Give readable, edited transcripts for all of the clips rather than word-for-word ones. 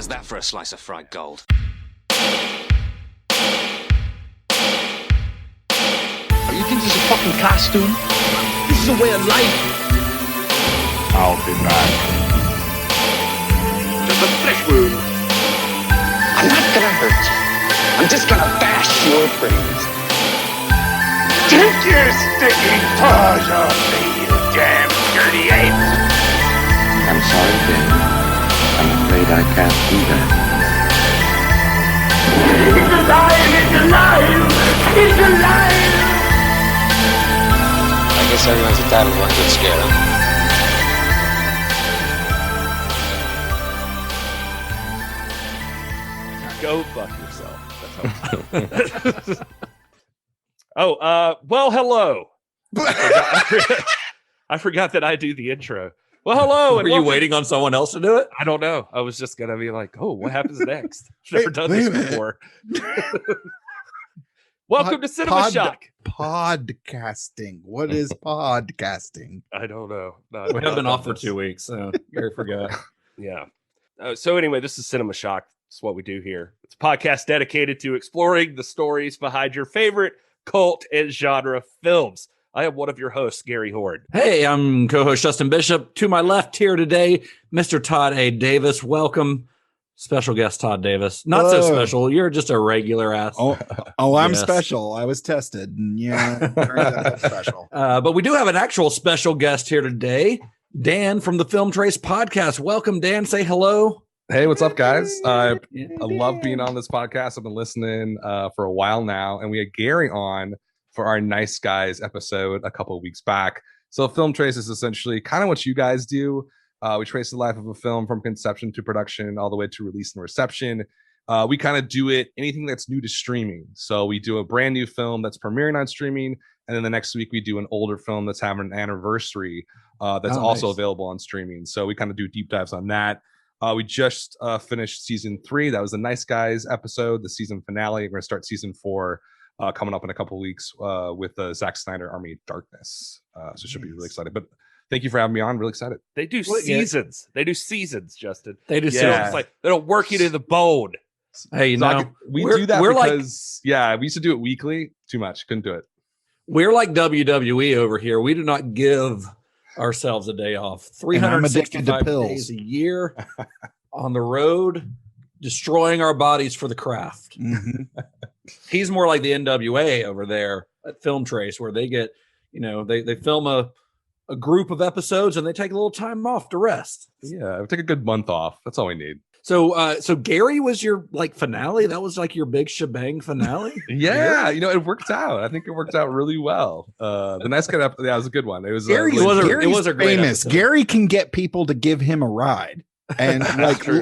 How's that for a slice of fried gold? You think this is a fucking costume? This is a way of life. I'll be back. There's a flesh wound. I'm not gonna hurt you. I'm just gonna bash your brains. Take your sticking paws off me, you damn dirty ape! I'm sorry, Dave. I'm afraid I can't do that. It's alive! It's alive! It's alive! I guess everyone's entitled to one good scare, huh? Go fuck yourself. That's how well, hello. I forgot that I do the intro. Well, hello. Were you waiting on someone else to do it? I don't know. I was just gonna be like, oh, what happens next? Never done this before. Welcome to Cinema Shock. Podcasting. What is podcasting? I don't know. We have been off for 2 weeks, so Gary forgot. Yeah. So anyway, this is Cinema Shock. It's what we do here. It's a podcast dedicated to exploring the stories behind your favorite cult and genre films. I am one of your hosts, Gary Horn. Hey, I'm co-host Justin Bishop. To my left here today, Mr. Todd A. Davis. Welcome. Special guest Todd Davis. Not so special. You're just a regular ass. I'm special. I was tested. And yeah, special. But we do have an actual special guest here today, Dan from the Film Trace podcast. Welcome, Dan. Say hello. Hey, what's up, guys? I love being on this podcast. I've been listening for a while now, and we had Gary on for our Nice Guys episode a couple of weeks back. So Film Trace is essentially kind of what you guys do. We trace the life of a film from conception to production, all the way to release and reception. We kind of do it, anything that's new to streaming. So we do a brand new film that's premiering on streaming, and then the next week we do an older film that's having an anniversary that's also available on streaming. So we kind of do deep dives on that. We just finished season 3. That was the Nice Guys episode, the season finale. We're going to start season 4 coming up in a couple of weeks with the Zack Snyder Army of Darkness. So it should be really excited. But thank you for having me on. Really excited. They do seasons. They do seasons, Justin. They do seasons. seasons. It's like they don't work you to the bone. Hey, you know, we do that because, we used to do it weekly. Too much. Couldn't do it. We're like WWE over here. We do not give ourselves a day off. 365 days a year on the road, destroying our bodies for the craft. Mm-hmm. He's more like the NWA over there at Film Trace, where they get, they film a group of episodes and they take a little time off to rest. Yeah, we take a good month off. That's all we need. So Gary was your finale. That was like your big shebang finale. Yeah, it worked out. I think it worked out really well. The Nice Guy episode, it was a good one. It was. Gary's a great famous. episode. Gary can get people to give him a ride, and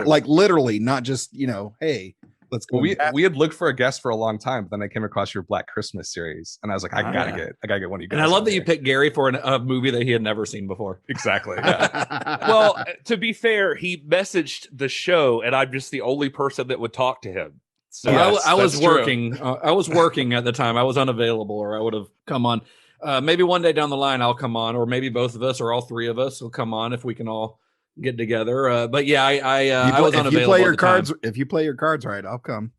like literally, not just hey, let's go. We had looked for a guest for a long time, but then I came across your Black Christmas series, and I was like, I gotta get one of you guys. And I love that you picked Gary for a movie that he had never seen before. Exactly. Yeah. Well, to be fair, he messaged the show, and I'm just the only person that would talk to him. So I was working. I was working at the time. I was unavailable, or I would have come on. Maybe one day down the line, I'll come on, or maybe both of us, or all three of us will come on if we can all get together. But yeah, I was unavailable. If you play your cards right, I'll come.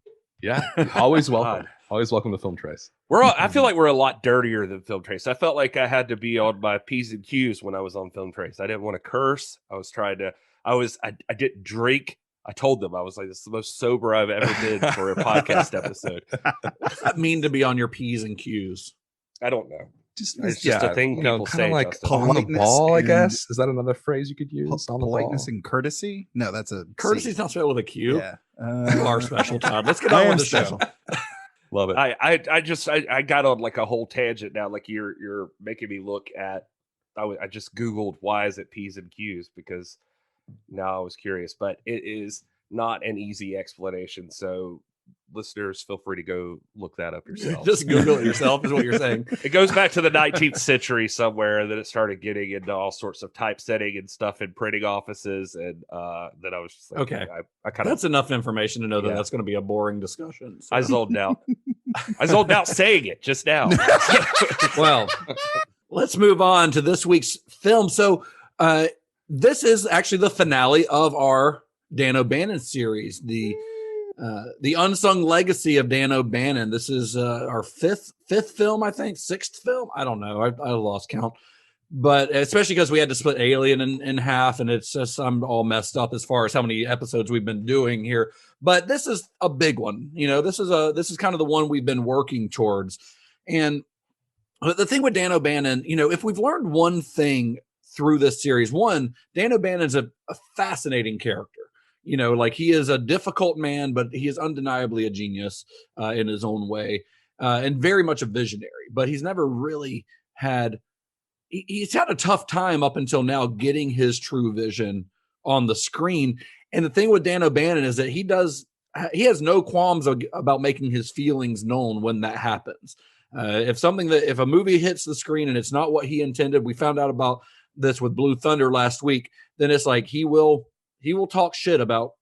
Yeah, always welcome. Always welcome to Film Trace. I feel like we're a lot dirtier than Film Trace. I felt like I had to be on my P's and Q's when I was on Film Trace. I didn't want to curse. I didn't drink. I told them I was like, this is the most sober I've ever been for a podcast episode. What does that mean to be on your P's and Q's? I don't know. It's just a thing people say. Like on the ball, I guess. Is that another phrase you could use? Politeness and courtesy? No, that's a courtesy's not spelled with a Q. Yeah. You are special, Todd. Let's get on with the show. Love it. I got on like a whole tangent now. Like you're making me look at. I just Googled why is it P's and Q's, because now I was curious, but it is not an easy explanation. So listeners, feel free to go look that up yourself. Just Google it yourself is what you're saying. It goes back to the 19th century somewhere, and then it started getting into all sorts of typesetting and stuff in printing offices, and then I was just like, okay, I kind of, that's enough information to know that that's going to be a boring discussion. So. I zoned out. I zoned out saying it just now. Well, let's move on to this week's film. So this is actually the finale of our Dan O'Bannon series, the Unsung Legacy of Dan O'Bannon. This is our fifth film, I think, sixth film. I don't know. I lost count. But especially because we had to split Alien in half, and it's just I'm all messed up as far as how many episodes we've been doing here. But this is a big one. You know, this is kind of the one we've been working towards. And the thing with Dan O'Bannon, you know, if we've learned one thing through this series, one, Dan O'Bannon's a fascinating character. You know, like he is a difficult man, but he is undeniably a genius in his own way, and very much a visionary. But he's never really had. He's had a tough time up until now getting his true vision on the screen. And the thing with Dan O'Bannon is that he has no qualms about making his feelings known when that happens. If a movie hits the screen and it's not what he intended, we found out about this with Blue Thunder last week, then it's like he will talk shit about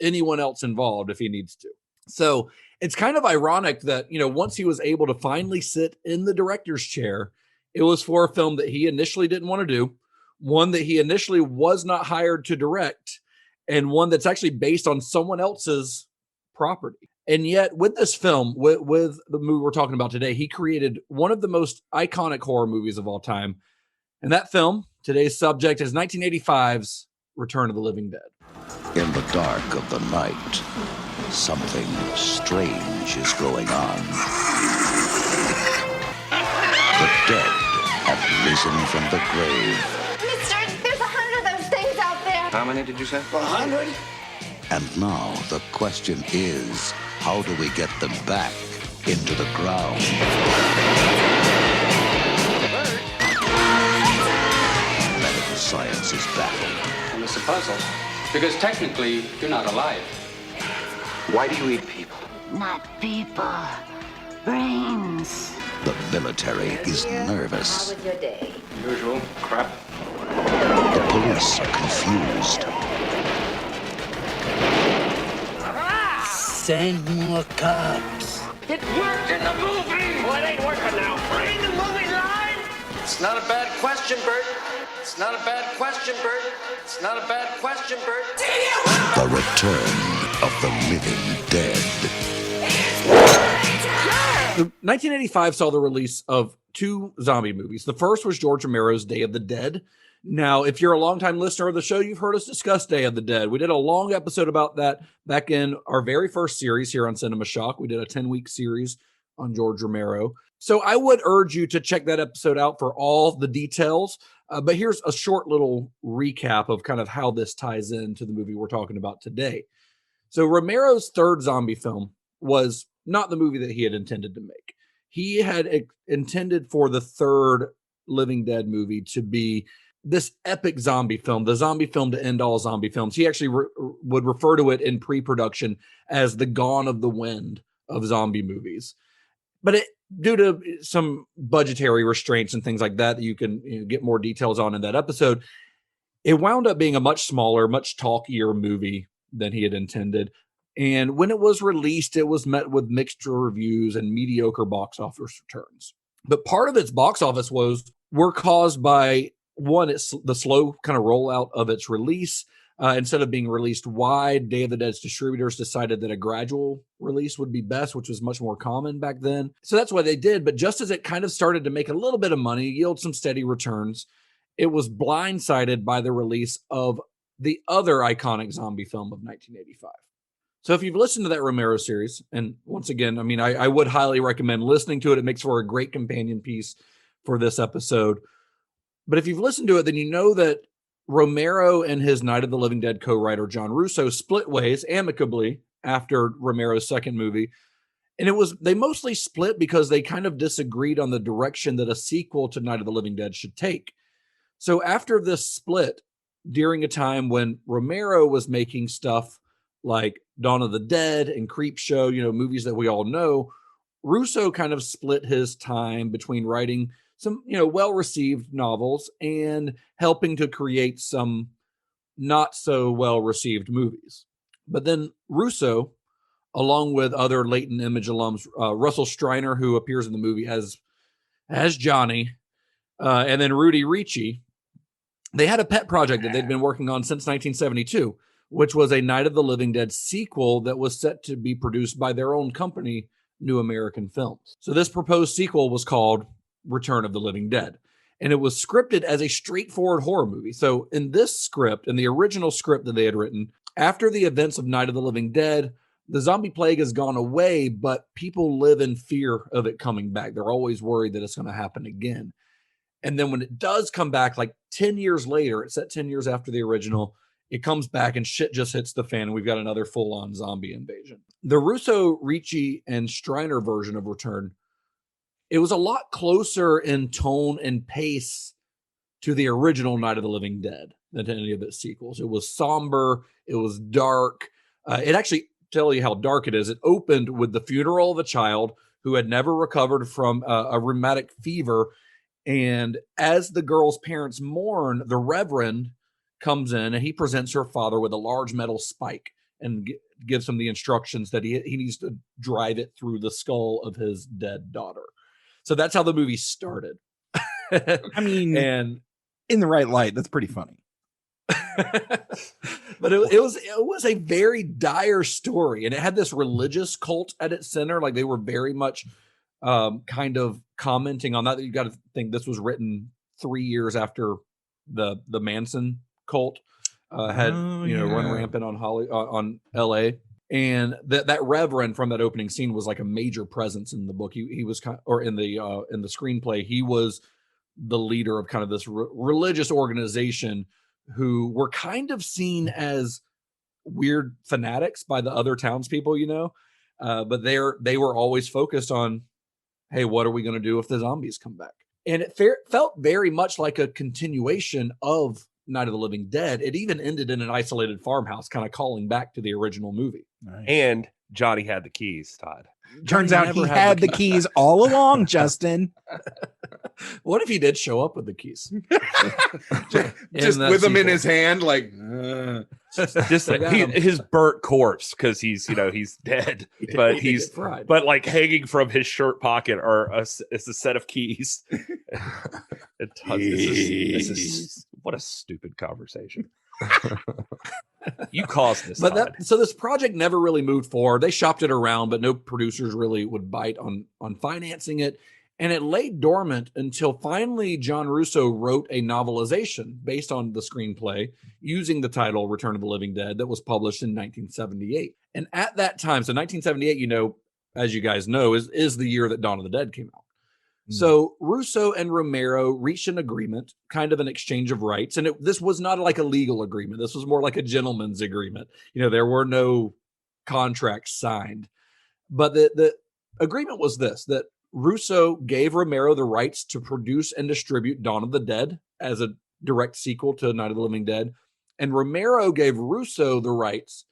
anyone else involved if he needs to. So it's kind of ironic that, you know, once he was able to finally sit in the director's chair, it was for a film that he initially didn't want to do, one that he initially was not hired to direct, and one that's actually based on someone else's property. And yet with this film, with the movie we're talking about today, he created one of the most iconic horror movies of all time. And that film, today's subject, is 1985's Return of the Living Dead. In the dark of the night, something strange is going on. The dead have risen from the grave. Mister, there's 100 of those things out there. How many did you say? 100? And now the question is, how do we get them back into the ground? Medical science is baffled. And it's a puzzle, because technically, you're not alive. Why do you eat people? Not people. Brains. The military is nervous. How was your day? Usual crap. The police are confused. Send more cops. It worked in the movie! Well, it ain't working now. Bring the movie line! It's not a bad question, Bert. It's not a bad question, Bert. It's not a bad question, Bert. The return of the living dead. 1985 saw the release of two zombie movies. The first was George Romero's Day of the Dead. Now, if you're a longtime listener of the show, you've heard us discuss Day of the Dead. We did a long episode about that back in our very first series here on Cinema Shock. We did a 10-week series on George Romero. So I would urge you to check that episode out for all the details. But here's a short little recap of kind of how this ties into the movie we're talking about today. So Romero's third zombie film was not the movie that he had intended to make. He had intended for the third Living Dead movie to be this epic zombie film, the zombie film to end all zombie films. He actually would refer to it in pre-production as the Gone of the Wind of zombie movies. But due to some budgetary restraints and things like that you can get more details on in that episode, it wound up being a much smaller, much talkier movie than he had intended. And when it was released, it was met with mixed reviews and mediocre box office returns. But part of its box office were caused by, one, it's the slow kind of rollout of its release. Instead of being released wide, Day of the Dead's distributors decided that a gradual release would be best, which was much more common back then. So that's what they did. But just as it kind of started to make a little bit of money, yield some steady returns, it was blindsided by the release of the other iconic zombie film of 1985. So if you've listened to that Romero series, and once again, I mean, I would highly recommend listening to it. It makes for a great companion piece for this episode. But if you've listened to it, then you know that Romero and his Night of the Living Dead co-writer John Russo split ways amicably after Romero's second movie. And they mostly split because they kind of disagreed on the direction that a sequel to Night of the Living Dead should take. So after this split, during a time when Romero was making stuff like Dawn of the Dead and Creepshow, movies that we all know, Russo kind of split his time between writing some, well-received novels and helping to create some not so well-received movies. But then Russo, along with other Latent Image alums, Russell Streiner, who appears in the movie as Johnny, and then Rudy Ricci, they had a pet project that they'd been working on since 1972, which was a Night of the Living Dead sequel that was set to be produced by their own company, New American Films. So this proposed sequel was called Return of the Living Dead, and it was scripted as a straightforward horror movie. So in this script, in the original script that they had written, after the events of Night of the Living Dead, the zombie plague has gone away, but people live in fear of it coming back. They're always worried that it's going to happen again. And then when it does come back, like 10 years later, it's set 10 years after the original, it comes back and shit just hits the fan, and we've got another full-on zombie invasion. The Russo, Ricci, and Striner version of Return, it was a lot closer in tone and pace to the original Night of the Living Dead than to any of its sequels. It was somber. It was dark. It actually, tell you how dark it is, it opened with the funeral of a child who had never recovered from a rheumatic fever. And as the girl's parents mourn, the Reverend comes in and he presents her father with a large metal spike and gives him the instructions that he needs to drive it through the skull of his dead daughter. So that's how the movie started. I mean, and in the right light, that's pretty funny. But it was a very dire story, and it had this religious cult at its center. Like they were very much kind of commenting on that. You got to think this was written 3 years after the Manson cult had run rampant on LA, and that Reverend from that opening scene was like a major presence in the book. He was in the screenplay. He was the leader of kind of this religious organization who were kind of seen as weird fanatics by the other townspeople, but they were always focused on, hey, what are we going to do if the zombies come back? And it felt very much like a continuation of Night of the Living Dead. It even ended in an isolated farmhouse, kind of calling back to the original movie. Nice. And Johnny had the keys, Todd. Turns out he had the keys all along, Justin. What if he did show up with the keys? just with them in his hand, like just his burnt corpse, because he's dead, but but like hanging from his shirt pocket it's a set of keys. This is what a stupid conversation. You caused this. But so this project never really moved forward. They shopped it around, but no producers really would bite on financing it. And it lay dormant until finally John Russo wrote a novelization based on the screenplay using the title Return of the Living Dead that was published in 1978. And at that time, so 1978, as you guys know, is the year that Dawn of the Dead came out. So Russo and Romero reached an agreement, kind of an exchange of rights. And this was not like a legal agreement. This was more like a gentleman's agreement. There were no contracts signed. But the agreement was this, that Russo gave Romero the rights to produce and distribute Dawn of the Dead as a direct sequel to Night of the Living Dead. And Romero gave Russo the rights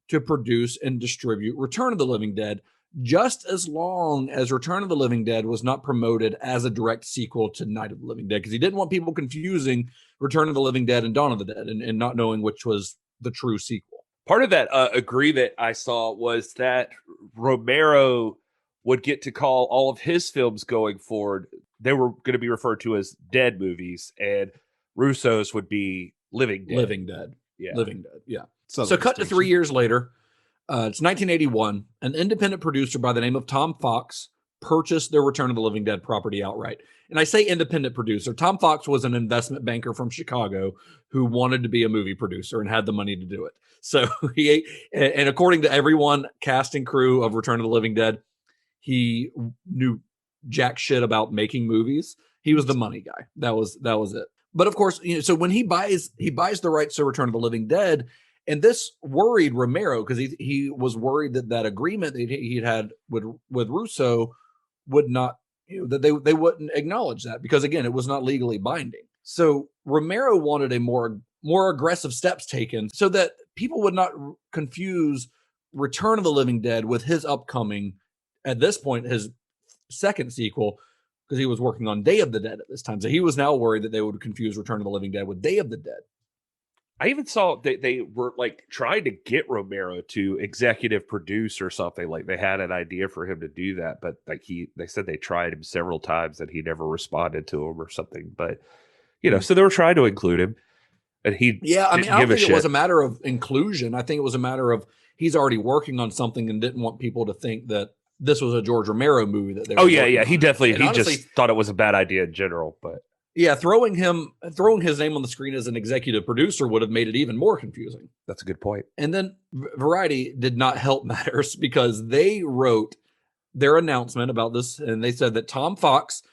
to produce and distribute Return of the Living Dead, just as long as Return of the Living Dead was not promoted as a direct sequel to Night of the Living Dead, because he didn't want people confusing Return of the Living Dead and Dawn of the Dead and not knowing which was the true sequel. Part of that agreement I saw was that Romero would get to call all of his films going forward, they were going to be referred to as dead movies, and Russo's would be Living Dead. Living Dead. Yeah. Living Dead. Yeah. So cut to 3 years later. It's 1981. An independent producer by the name of Tom Fox purchased their Return of the Living Dead property outright. And I say independent producer. Tom Fox was an investment banker from Chicago who wanted to be a movie producer and had the money to do it. So and according to everyone, cast and crew of Return of the Living Dead, he knew jack shit about making movies. He was the money guy. That was it. But of course, so when he buys the rights to Return of the Living Dead, and this worried Romero because he was worried that agreement that he'd had with Russo would not, that they wouldn't acknowledge that, because again, it was not legally binding. So Romero wanted a more aggressive steps taken so that people would not confuse Return of the Living Dead with his upcoming, at this point, his second sequel, because he was working on Day of the Dead at this time. So he was now worried that they would confuse Return of the Living Dead with Day of the Dead. I even saw they were like trying to get Romero to executive produce or something. Like they had an idea for him to do that, but like they said they tried him several times and he never responded to him or something. But so they were trying to include him. And he Yeah, I mean, I don't give a think it shit. was a matter of inclusion. I think it was a matter of he's already working on something and didn't want people to think that this was a George Romero movie that they were Oh yeah, working yeah. He on. definitely And he honestly, just thought it was a bad idea in general. But yeah, throwing his name on the screen as an executive producer would have made it even more confusing. that's a good point. And then Variety did not help matters because they wrote their announcement about this, and they said that Tom Fox,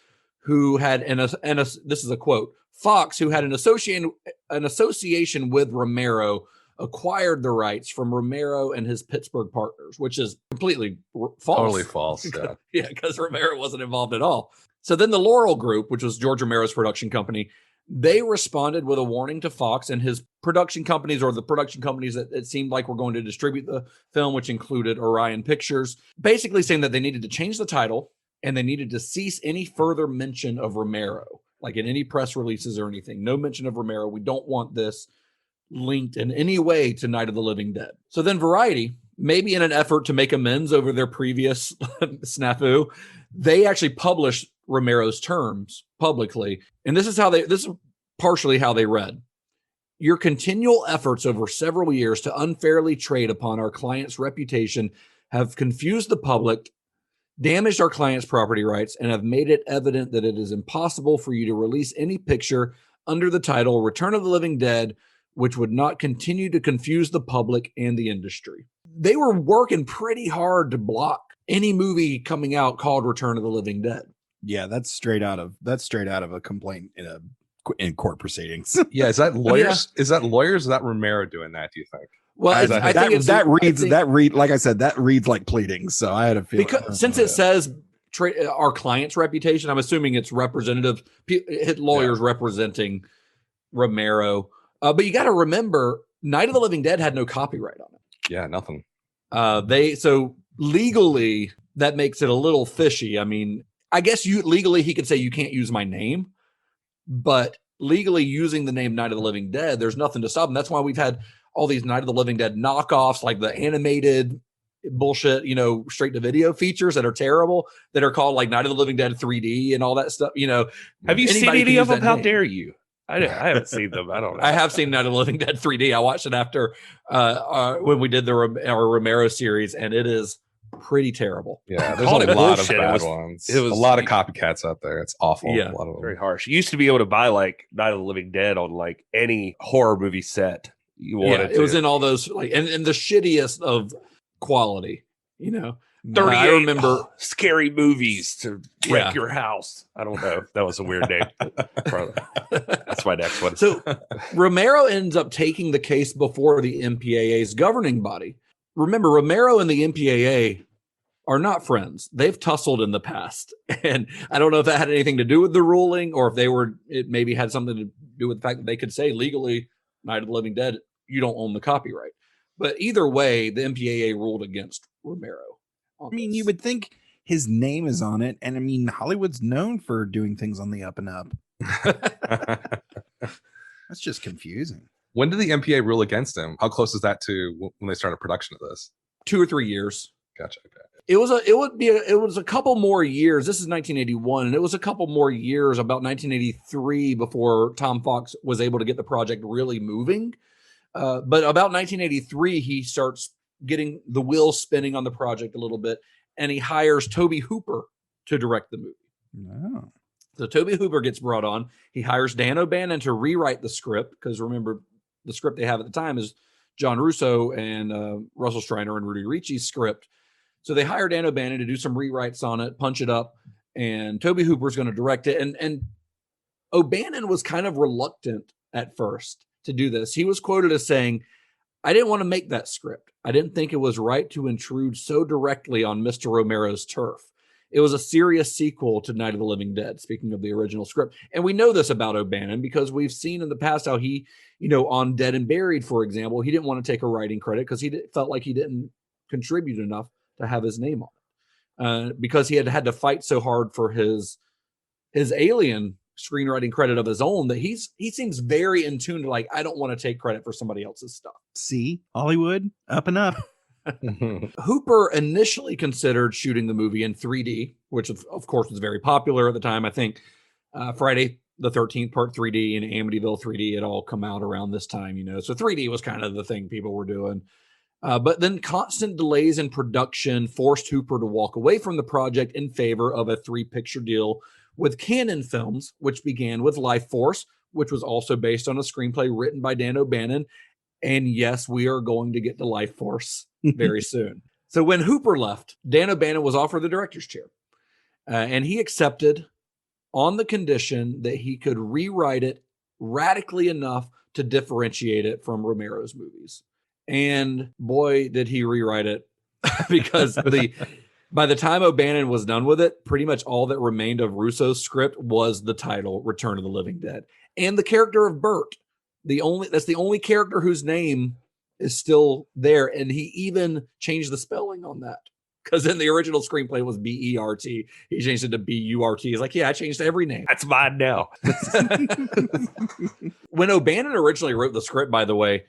who had this is a quote, Fox, who had an association with Romero, acquired the rights from Romero and his Pittsburgh partners, which is completely false. Totally false. Yeah. Yeah, because Romero wasn't involved at all. So then the Laurel Group, which was George Romero's production company, they responded with a warning to Fox and his production companies, or the production companies that it seemed like were going to distribute the film, which included Orion Pictures, basically saying that they needed to change the title and they needed to cease any further mention of Romero, like in any press releases or anything. No mention of Romero. We don't want this linked in any way to Night of the Living Dead. So then Variety, maybe in an effort to make amends over their previous snafu, they actually published Romero's terms publicly. And this is partially how they read. Your continual efforts over several years to unfairly trade upon our client's reputation have confused the public, damaged our client's property rights, and have made it evident that it is impossible for you to release any picture under the title Return of the Living Dead, which would not continue to confuse the public and the industry. They were working pretty hard to block any movie coming out called Return of the Living Dead. Yeah, that's straight out of a complaint in court proceedings. Yeah, is that lawyers? Yeah. Is that lawyers? Or is that Romero doing that? Do you think? Well, I think like I said, that reads like pleadings. So I had a feeling because since it says our client's reputation, I'm assuming it's representative lawyers representing Romero. But you got to remember, Night of the Living Dead had no copyright on it. Yeah, nothing. So legally that makes it a little fishy. I mean, I guess legally he could say you can't use my name, but legally using the name Night of the Living Dead, there's nothing to stop him. That's why we've had all these Night of the Living Dead knockoffs, like the animated bullshit, straight to video features that are terrible, that are called like Night of the Living Dead 3D and all that stuff. Have you seen any of them? How dare you? I haven't seen them. I don't know. I have seen Night of the Living Dead 3D. I watched it after when we did our Romero series, and it is pretty terrible. Yeah, there's a lot of bad ones. It was a lot of copycats out there. It's awful. Yeah, a lot of them. Very harsh. You used to be able to buy like Night of the Living Dead on like any horror movie set you wanted. It was in all those like and the shittiest of quality. 38 I remember scary movies to wreck your house. I don't know. That was a weird name. That's my next one. So Romero ends up taking the case before the MPAA's governing body. Remember, Romero and the MPAA are not friends. They've tussled in the past. And I don't know if that had anything to do with the ruling or if it maybe had something to do with the fact that they could say legally, Night of the Living Dead, you don't own the copyright. But either way, the MPAA ruled against Romero. I mean, you would think his name is on it. And I mean, Hollywood's known for doing things on the up and up. That's just confusing. When did the MPA rule against him? How close is that to when they started production of this? 2 or 3 years. Gotcha. Okay. It was a couple more years. This is 1981, and it was a couple more years, about 1983, before Tom Fox was able to get the project really moving. But about 1983, he starts getting the wheels spinning on the project a little bit, and he hires Tobe Hooper to direct the movie. Wow. So Tobe Hooper gets brought on. He hires Dan O'Bannon to rewrite the script, because remember, the script they have at the time is John Russo and Russell Streiner and Rudy Ricci's script. So they hire Dan O'Bannon to do some rewrites on it, punch it up, and Tobe Hooper's going to direct it. And O'Bannon was kind of reluctant at first to do this. He was quoted as saying, "I didn't want to make that script. I didn't think it was right to intrude so directly on Mr. Romero's turf. It was a serious sequel to Night of the Living Dead," speaking of the original script. And we know this about O'Bannon because we've seen in the past how he, on Dead and Buried, for example, he didn't want to take a writing credit because he felt like he didn't contribute enough to have his name on it. Because he had to fight so hard for his Alien screenwriting credit of his own, that he seems very in tune to like, I don't want to take credit for somebody else's stuff. See, Hollywood, up and up. Hooper initially considered shooting the movie in 3D, which of course was very popular at the time. I think Friday the 13th part 3D and Amityville 3D had all come out around this time, so 3D was kind of the thing people were doing. But then constant delays in production forced Hooper to walk away from the project in favor of a 3-picture deal with Cannon Films, which began with Life Force, which was also based on a screenplay written by Dan O'Bannon. And yes, we are going to get to Life Force very soon. So when Hooper left, Dan O'Bannon was offered the director's chair. And he accepted on the condition that he could rewrite it radically enough to differentiate it from Romero's movies. And boy, did he rewrite it, because by the time O'Bannon was done with it, pretty much all that remained of Russo's script was the title Return of the Living Dead. And the character of Bert. That's the only character whose name is still there. And he even changed the spelling on that. Because in the original screenplay it was B-E-R-T. He changed it to B-U-R-T. He's like, yeah, I changed every name. That's mine now. When O'Bannon originally wrote the script, by the way,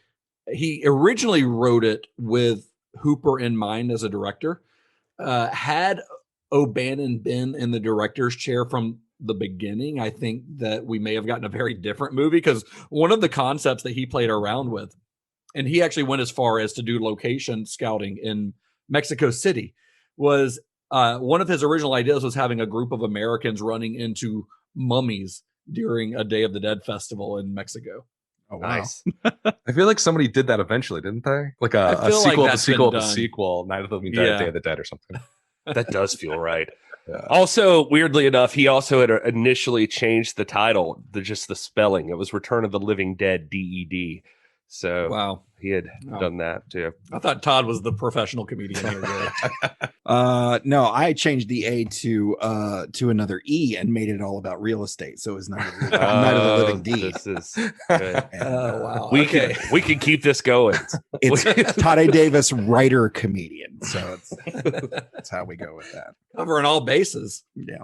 he originally wrote it with Hooper in mind as a director. Had O'Bannon been in the director's chair from the beginning, I think that we may have gotten a very different movie, because one of the concepts that he played around with, and he actually went as far as to do location scouting in Mexico City, was one of his original ideas was having a group of Americans running into mummies during a Day of the Dead festival in Mexico. Oh, wow. Nice. I feel like somebody did that eventually, didn't they? Like a sequel of a sequel of a sequel, Night of the Living Dead, Day of the Dead or something. That does feel right. Yeah. Also, weirdly enough, he also had initially changed the title, just the spelling. It was Return of the Living Dead, D-E-D. So wow, he had done that too. I thought Todd was the professional comedian here. No, I changed the A to another E and made it all about real estate. So it was Night of the Living D. This is good. Wow. We can keep this going. It's Todd A. Davis, writer comedian. So that's how we go with that. Covering all bases. Yeah.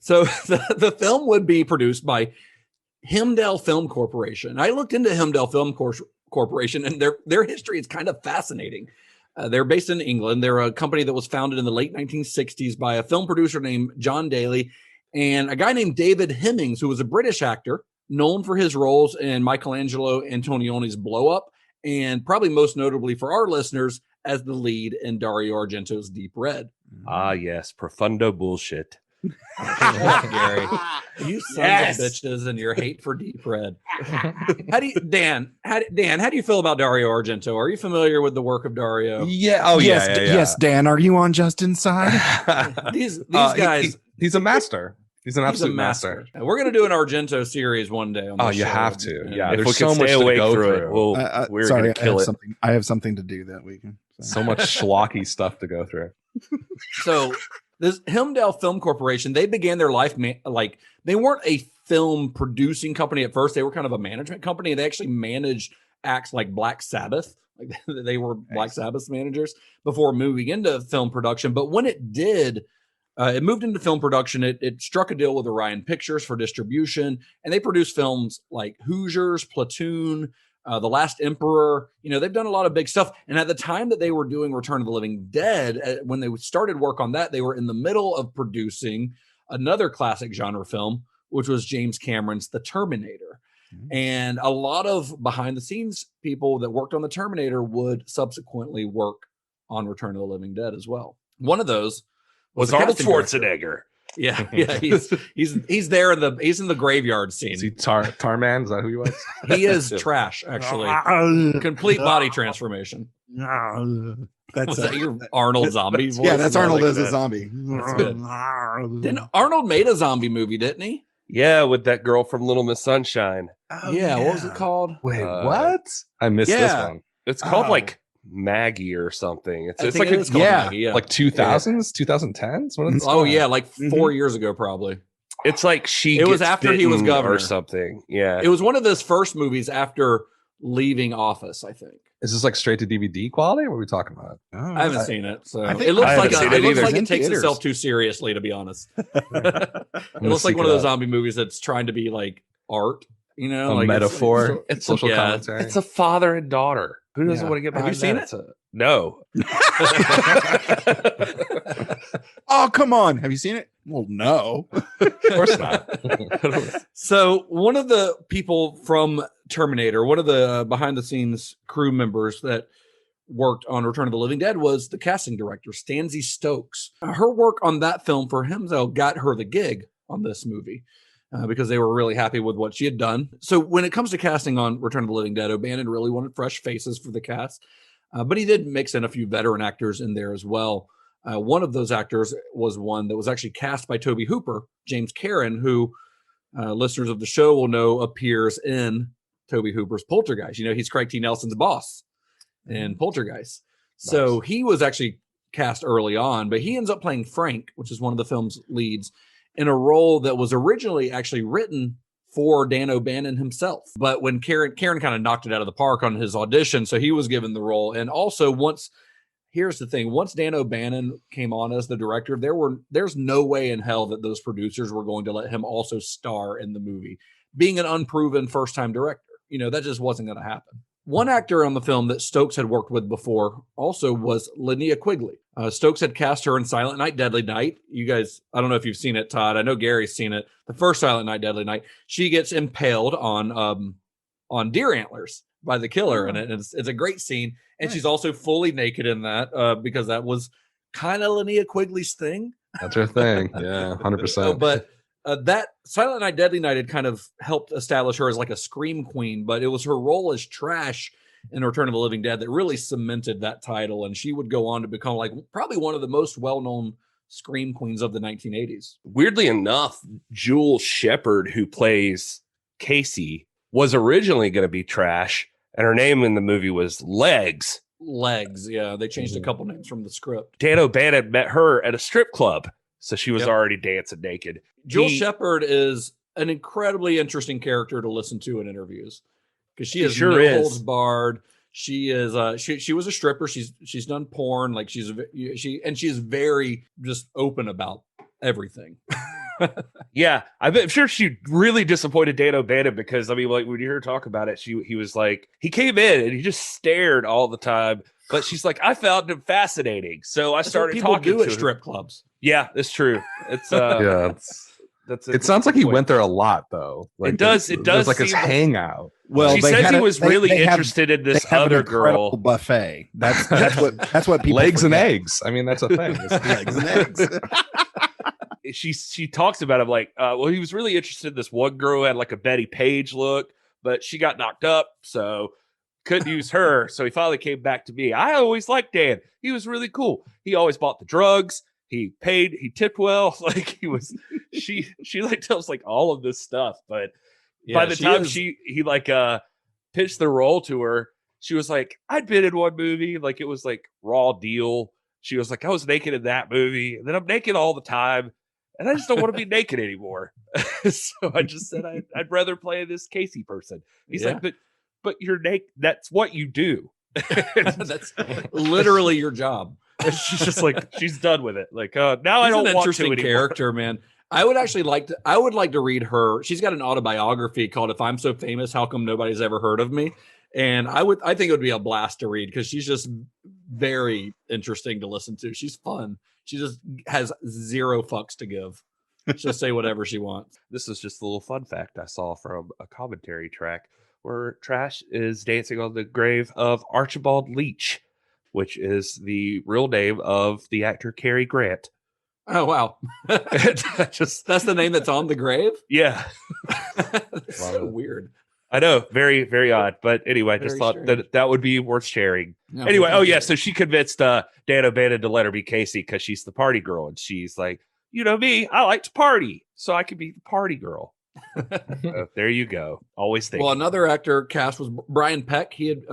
So the film would be produced by Hemdale Film Corporation. I looked into Hemdale Film Corporation, and their history is kind of fascinating. They're based in England. They're a company that was founded in the late 1960s by a film producer named John Daly and a guy named David Hemmings, who was a British actor known for his roles in Michelangelo Antonioni's Blow Up, and probably most notably for our listeners as the lead in Dario Argento's Deep Red. Ah, yes, profundo bullshit. Gary, you sons of bitches and your hate for Deep Red. Dan, how do you feel about Dario Argento? Are you familiar with the work of Dario? Yeah. Oh, yes, yeah. Yes, Dan. Are you on Justin's side? These guys. He's a master. He's an absolute master. We're going to do an Argento series one day. On you have to. Yeah, if there's we so can much stay to awake go through through. it, we're sorry, going to kill it. I have something to do that weekend. So much schlocky stuff to go through. So this Hemdale Film Corporation, they began their life like they weren't a film producing company at first. They were kind of a management company. They actually managed acts like Black Sabbath. Like they were Black Sabbath managers before moving into film production. But when it did, it moved into film production. It struck a deal with Orion Pictures for distribution, and they produced films like Hoosiers, Platoon, The Last Emperor. They've done a lot of big stuff. And at the time that they were doing Return of the Living Dead, when they started work on that, they were in the middle of producing another classic genre film, which was James Cameron's The Terminator. And a lot of behind the scenes people that worked on The Terminator would subsequently work on Return of the Living Dead as well. One of those was Arnold Schwarzenegger. Yeah, he's there he's in the graveyard scene. Is he Tarman? Is that who he was? He is trash, actually. Complete body transformation. Was that your Arnold zombie voice? Yeah, that's Arnold as a zombie. Then Arnold made a zombie movie, didn't he? Yeah, with that girl from Little Miss Sunshine. Yeah, what was it called? Wait, what? I missed this one. It's called like Maggie or something. It's like Maggie, like 2000s, 2010s. Oh yeah, like 4 years ago probably. It's like It was after he was governor or something. Yeah, it was one of his first movies after leaving office, I think. Is this like straight to DVD quality? What are we talking about? I haven't seen it, so it looks like it takes itself too seriously, to be honest. It looks like one of those zombie movies that's trying to be like art, a like metaphor. It's social commentary. It's a father and daughter. Who doesn't want to get behind that? Have you seen it? No. Oh, come on. Have you seen it? Well, no. Of course not. So one of the people from Terminator, one of the behind the scenes crew members that worked on Return of the Living Dead was the casting director, Stanzi Stokes. Her work on that film for Hemsel got her the gig on this movie because they were really happy with what she had done. So when it comes to casting on Return of the Living Dead, O'Bannon really wanted fresh faces for the cast, but he did mix in a few veteran actors in there as well. One of those actors was one that was actually cast by Toby Hooper, James Karen, who listeners of the show will know appears in Toby Hooper's Poltergeist. You know, he's Craig T. Nelson's boss in Poltergeist. So he was actually cast early on, but he ends up playing Frank, which is one of the film's leads, in a role that was originally actually written for Dan O'Bannon himself. But when Karen kind of knocked it out of the park on his audition, so he was given the role. And also here's the thing, once Dan O'Bannon came on as the director, there's no way in hell that those producers were going to let him also star in the movie. Being an unproven first-time director, you know, that just wasn't going to happen. One actor on the film that Stokes had worked with before also was Linnea Quigley. Stokes had cast her in Silent Night, Deadly Night. You guys, I don't know if you've seen it, Todd. I know Gary's seen it. The first Silent Night, Deadly Night. She gets impaled on deer antlers by the killer, and it's a great scene. And she's also fully naked in that because that was kind of Linnea Quigley's thing. That's her thing. Yeah, 100%. But that Silent Night, Deadly Night had kind of helped establish her as like a scream queen, but it was her role as Trash in Return of the Living Dead that really cemented that title. And she would go on to become like probably one of the most well-known scream queens of the 1980s. Weirdly enough, Jewel Shepard, who plays Casey, was originally going to be Trash, and her name in the movie was Legs. Yeah. They changed a couple names from the script. Dan O'Bannon met her at a strip club, so she was already dancing naked. Jewel Shepard is an incredibly interesting character to listen to in interviews because she is no holds barred. She is she was a stripper. She's done porn. Like she's very just open about everything. Yeah, I'm sure she really disappointed Dan O'Bannon because I mean, like when you hear her talk about it, he was like, he came in and he just stared all the time. But she's like, I found him fascinating, so I started talking to at strip clubs. Yeah, that's true. It's it sounds like he went there a lot though. Like it does. There's like his hangout. Well, she says he was really interested in this other girl buffet. That's what people legs forget. And eggs. I mean, that's a thing. Legs and eggs. She talks about him like, well, he was really interested in this one girl who had like a Betty Page look, but she got knocked up, so couldn't use her. So he finally came back to me. I always liked Dan. He was really cool. He always bought the drugs. He paid. He tipped well. Like he was. She like tells like all of this stuff, but by the time he like pitched the role to her, she was like, I'd been in one movie. Like it was like Raw Deal. She was like, I was naked in that movie, and then I'm naked all the time. And I just don't want to be naked anymore. So I just said I'd rather play this Casey person. He's like, but you're naked. That's what you do. That's literally your job. And she's just like, she's done with it. Like, now I don't an want to interesting anymore. character, man. I would like to read her. She's got an autobiography called "If I'm So Famous, How Come Nobody's Ever Heard of Me?" And I think it would be a blast to read because she's just very interesting to listen to. She's fun. She just has zero fucks to give. She'll say whatever she wants. This is just a little fun fact I saw from a commentary track where Trash is dancing on the grave of Archibald Leach, which is the real name of the actor Cary Grant. Oh, wow. That's the name that's on the grave? Yeah. That's so weird. I know, very, very odd. But anyway, I just thought that would be worth sharing. No, anyway, so she convinced Dan O'Bannon to let her be Casey because she's the party girl. And she's like, you know me, I like to party, so I could be the party girl. There you go. Always think. Well, another actor cast was Brian Peck. He had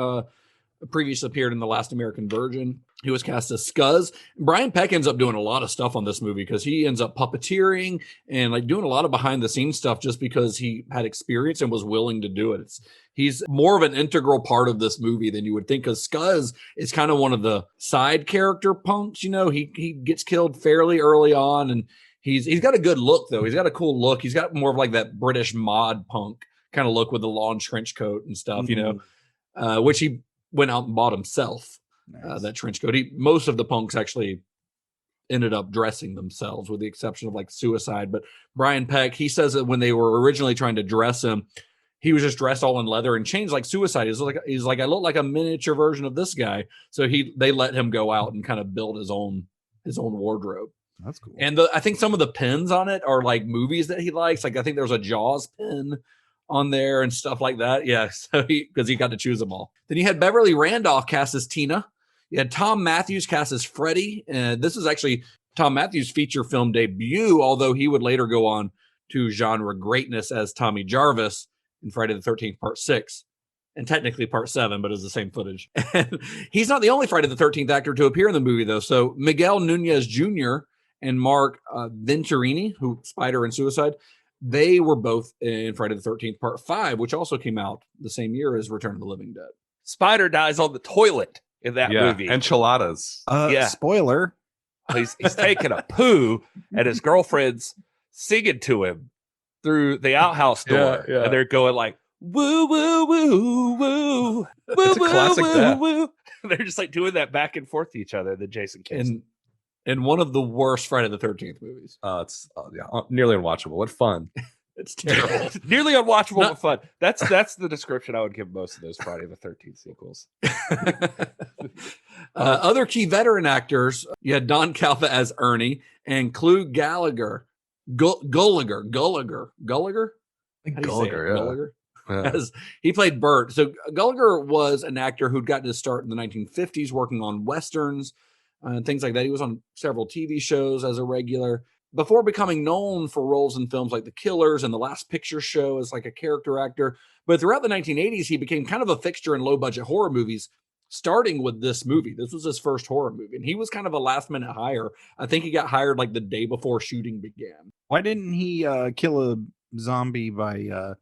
previously appeared in The Last American Virgin. He was cast as Scuzz. Brian Peck ends up doing a lot of stuff on this movie because he ends up puppeteering and like doing a lot of behind the scenes stuff just because he had experience and was willing to do it. He's more of an integral part of this movie than you would think because Scuzz is kind of one of the side character punks. You know, he gets killed fairly early on and he's got a good look though. He's got a cool look. He's got more of like that British mod punk kind of look with the long trench coat and stuff, you know, which he went out and bought himself. Nice. That trench coat. Most of the punks actually ended up dressing themselves, with the exception of like Suicide. But Brian Peck, he says that when they were originally trying to dress him, he was just dressed all in leather and changed like Suicide. He's like I look like a miniature version of this guy. So they let him go out and kind of build his own wardrobe. That's cool. And I think some of the pins on it are like movies that he likes. Like I think there's a Jaws pin on there and stuff like that. Yeah, so because he got to choose them all. Then you had Beverly Randolph cast as Tina. You had Tom Matthews cast as Freddy. This is actually Tom Matthews' feature film debut, although he would later go on to genre greatness as Tommy Jarvis in Friday the 13th, Part 6. And technically Part 7, but it's the same footage. And he's not the only Friday the 13th actor to appear in the movie, though. So Miguel Nunez Jr. and Mark Venturini, who Spider and Suicide, they were both in Friday the 13th, Part 5, which also came out the same year as Return of the Living Dead. Spider dies on the toilet in that movie. Enchiladas. Spoiler. He's taking a poo, and his girlfriend's singing to him through the outhouse door. Yeah. And they're going like, woo, woo, woo, woo. Woo, It's a classic woo, death. woo. They're just like doing that back and forth to each other. The Jason kills. And one of the worst Friday the 13th movies. It's nearly unwatchable. What fun. It's terrible. Nearly unwatchable but fun. That's the description I would give most of those Friday the 13th sequels. Other key veteran actors, you had Don Calfa as Ernie and Clu Gallagher. Gulliger. Gulliger. As he played Bert. So Gulliger was an actor who'd gotten his start in the 1950s working on Westerns and things like that. He was on several TV shows as a regular before becoming known for roles in films like The Killers and The Last Picture Show as like a character actor. But throughout the 1980s, he became kind of a fixture in low-budget horror movies, starting with this movie. This was his first horror movie, and he was kind of a last-minute hire. I think he got hired like the day before shooting began. Why didn't he kill a zombie by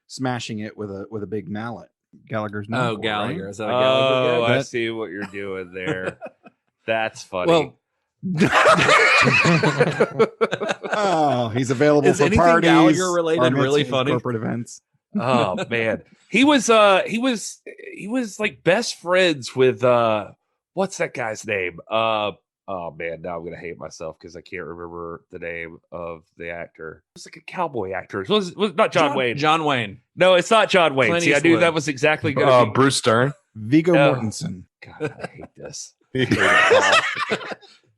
smashing it with a big mallet? Gallagher's known for, Gallagher. right? Is that a Gallagher guy? I see what you're doing there. That's funny. Well, oh, he's available is for anything parties, Gallagher related bar really mitzvahs, funny? corporate events. Oh man, he was like best friends with what's that guy's name? Oh man, now I'm gonna hate myself because I can't remember the name of the actor. It was like a cowboy actor. It was not John Wayne. John Wayne. No, it's not John Wayne. Clint See, I knew Eastwood. that was exactly gonna be Bruce Stern. Viggo Mortensen. God, I hate this.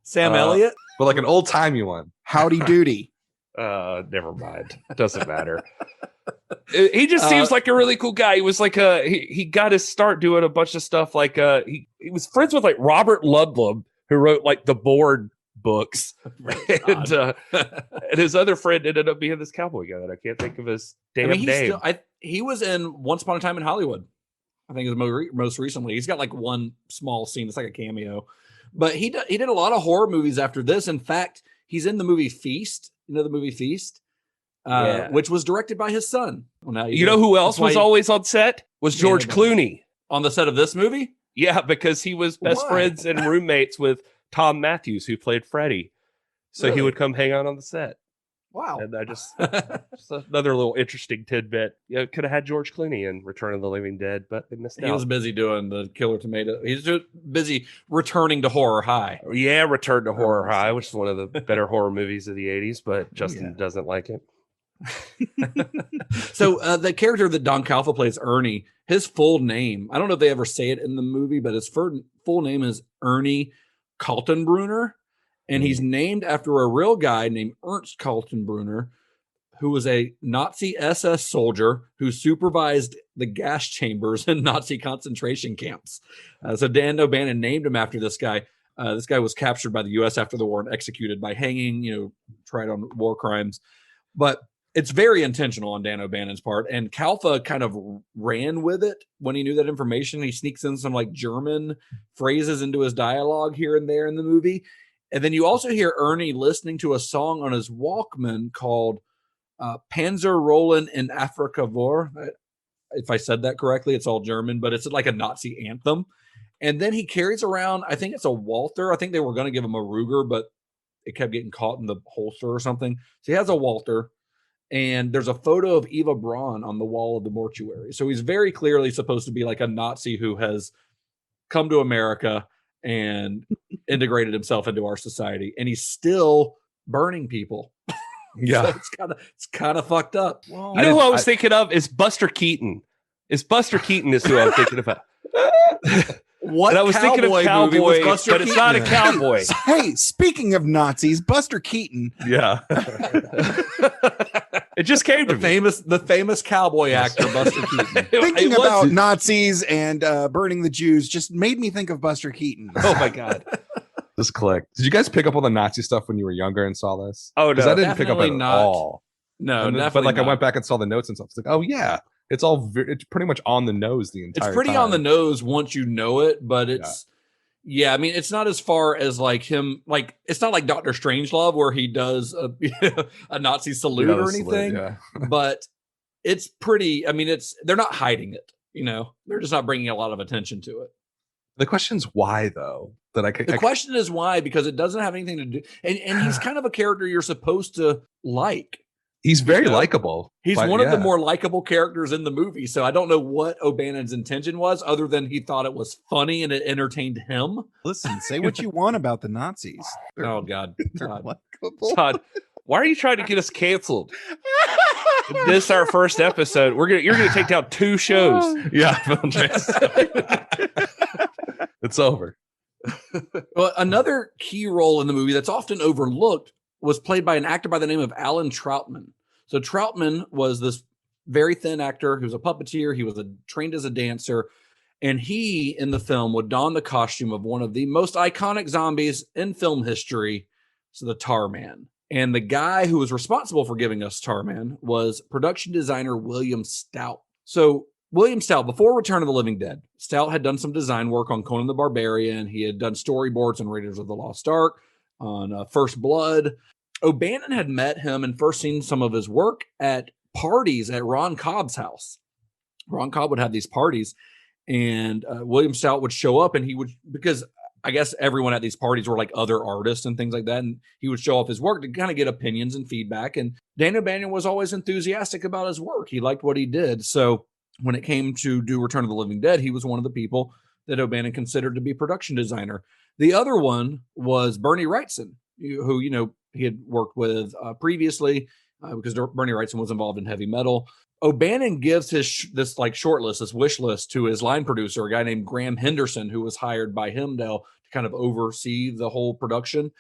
Sam Elliott. But like an old timey one. Howdy doody. Never mind. Doesn't matter. He just seems like a really cool guy. He was like he got his start doing a bunch of stuff. Like he was friends with like Robert Ludlum, who wrote like the Bourne books, and his other friend ended up being this cowboy guy that I can't think of his damn name. He was in Once Upon a Time in Hollywood. I think it was most recently. He's got like one small scene. It's like a cameo. But he did a lot of horror movies after this. In fact, he's in the movie Feast. You know the movie Feast? Which was directed by his son. Well, now you know who else was always on set? Was George Clooney. On the set of this movie? Yeah, because he was best friends and roommates with Tom Matthews, who played Freddy. So he would come hang out on the set. Wow. And I just another little interesting tidbit. Yeah, could have had George Clooney in Return of the Living Dead, but they missed out. He was busy doing the Killer Tomato. He's just busy returning to Horror High. Yeah, Return to Horror High, which is one of the better horror movies of the 80s, but Justin doesn't like it. So the character that Don Calfa plays, Ernie, his full name, I don't know if they ever say it in the movie, but his full name is Ernie Kaltenbrunner. And he's named after a real guy named Ernst Kaltenbrunner, who was a Nazi SS soldier who supervised the gas chambers in Nazi concentration camps. So Dan O'Bannon named him after this guy. This guy was captured by the U.S. after the war and executed by hanging, tried on war crimes. But it's very intentional on Dan O'Bannon's part. And Calfa kind of ran with it when he knew that information. He sneaks in some like German phrases into his dialogue here and there in the movie. And then you also hear Ernie listening to a song on his Walkman called Panzer Rollen in Afrika Vor. If I said that correctly, it's all German, but it's like a Nazi anthem. And then he carries around, I think it's a Walther. I think they were going to give him a Ruger, but it kept getting caught in the holster or something. So he has a Walther. And there's a photo of Eva Braun on the wall of the mortuary. So he's very clearly supposed to be like a Nazi who has come to America and integrated himself into our society, and he's still burning people. Yeah. So it's kind of fucked up. You know who I was thinking of is Buster Keaton. Buster Keaton is who I'm thinking about. What? And I was thinking of cowboy, but it's not a cowboy. Hey, speaking of Nazis, Buster Keaton. Yeah. It just came to me. The famous cowboy actor Buster Keaton. Thinking about Nazis and burning the Jews just made me think of Buster Keaton. Oh my God. Just clicked. Did you guys pick up on the Nazi stuff when you were younger and saw this? Oh, no. I didn't pick up at all. No, and then, but like I went back and saw the notes and stuff. It's like, oh yeah, it's pretty much on the nose the entire time. It's pretty on the nose once you know it, but it's I mean, it's not as far as like him, like it's not like Dr. Strangelove where he does a Nazi salute or anything, but it's pretty, I mean, they're not hiding it, they're just not bringing a lot of attention to it. The question's why though? The question is why, because it doesn't have anything to do, and he's kind of a character you're supposed to like. He's very likable. He's one of the more likable characters in the movie. So I don't know what O'Bannon's intention was, other than he thought it was funny and it entertained him. Listen, say what you want about the Nazis. Oh God, Todd, why are you trying to get us canceled? This our first episode. You're gonna take down 2 shows. Yeah, it's over. Well, another key role in the movie that's often overlooked was played by an actor by the name of Alan Troutman. So Troutman was this very thin actor who was a puppeteer. He was trained as a dancer, and he in the film would don the costume of one of the most iconic zombies in film history, so the Tar Man. And the guy who was responsible for giving us Tar Man was production designer William Stout. So William Stout, before Return of the Living Dead, Stout had done some design work on Conan the Barbarian. He had done storyboards on Raiders of the Lost Ark, on First Blood. O'Bannon had met him and first seen some of his work at parties at Ron Cobb's house. Ron Cobb would have these parties, and William Stout would show up, and he would, because I guess everyone at these parties were like other artists and things like that, and he would show off his work to kind of get opinions and feedback. And Dan O'Bannon was always enthusiastic about his work. He liked what he did. So when it came to do Return of the Living Dead, he was one of the people that O'Bannon considered to be production designer. The other one was Bernie Wrightson, who, he had worked with previously because Bernie Wrightson was involved in heavy metal. O'Bannon gives this like short list, this wish list to his line producer, a guy named Graham Henderson, who was hired by him to kind of oversee the whole production.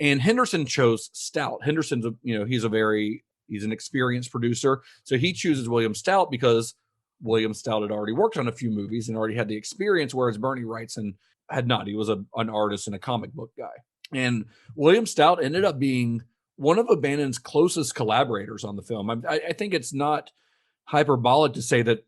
And Henderson chose Stout. Henderson's, he's an experienced producer. So he chooses William Stout because William Stout had already worked on a few movies and already had the experience, whereas Bernie Wrightson had not. He was an artist and a comic book guy. And William Stout ended up being one of O'Bannon's closest collaborators on the film. I think it's not hyperbolic to say that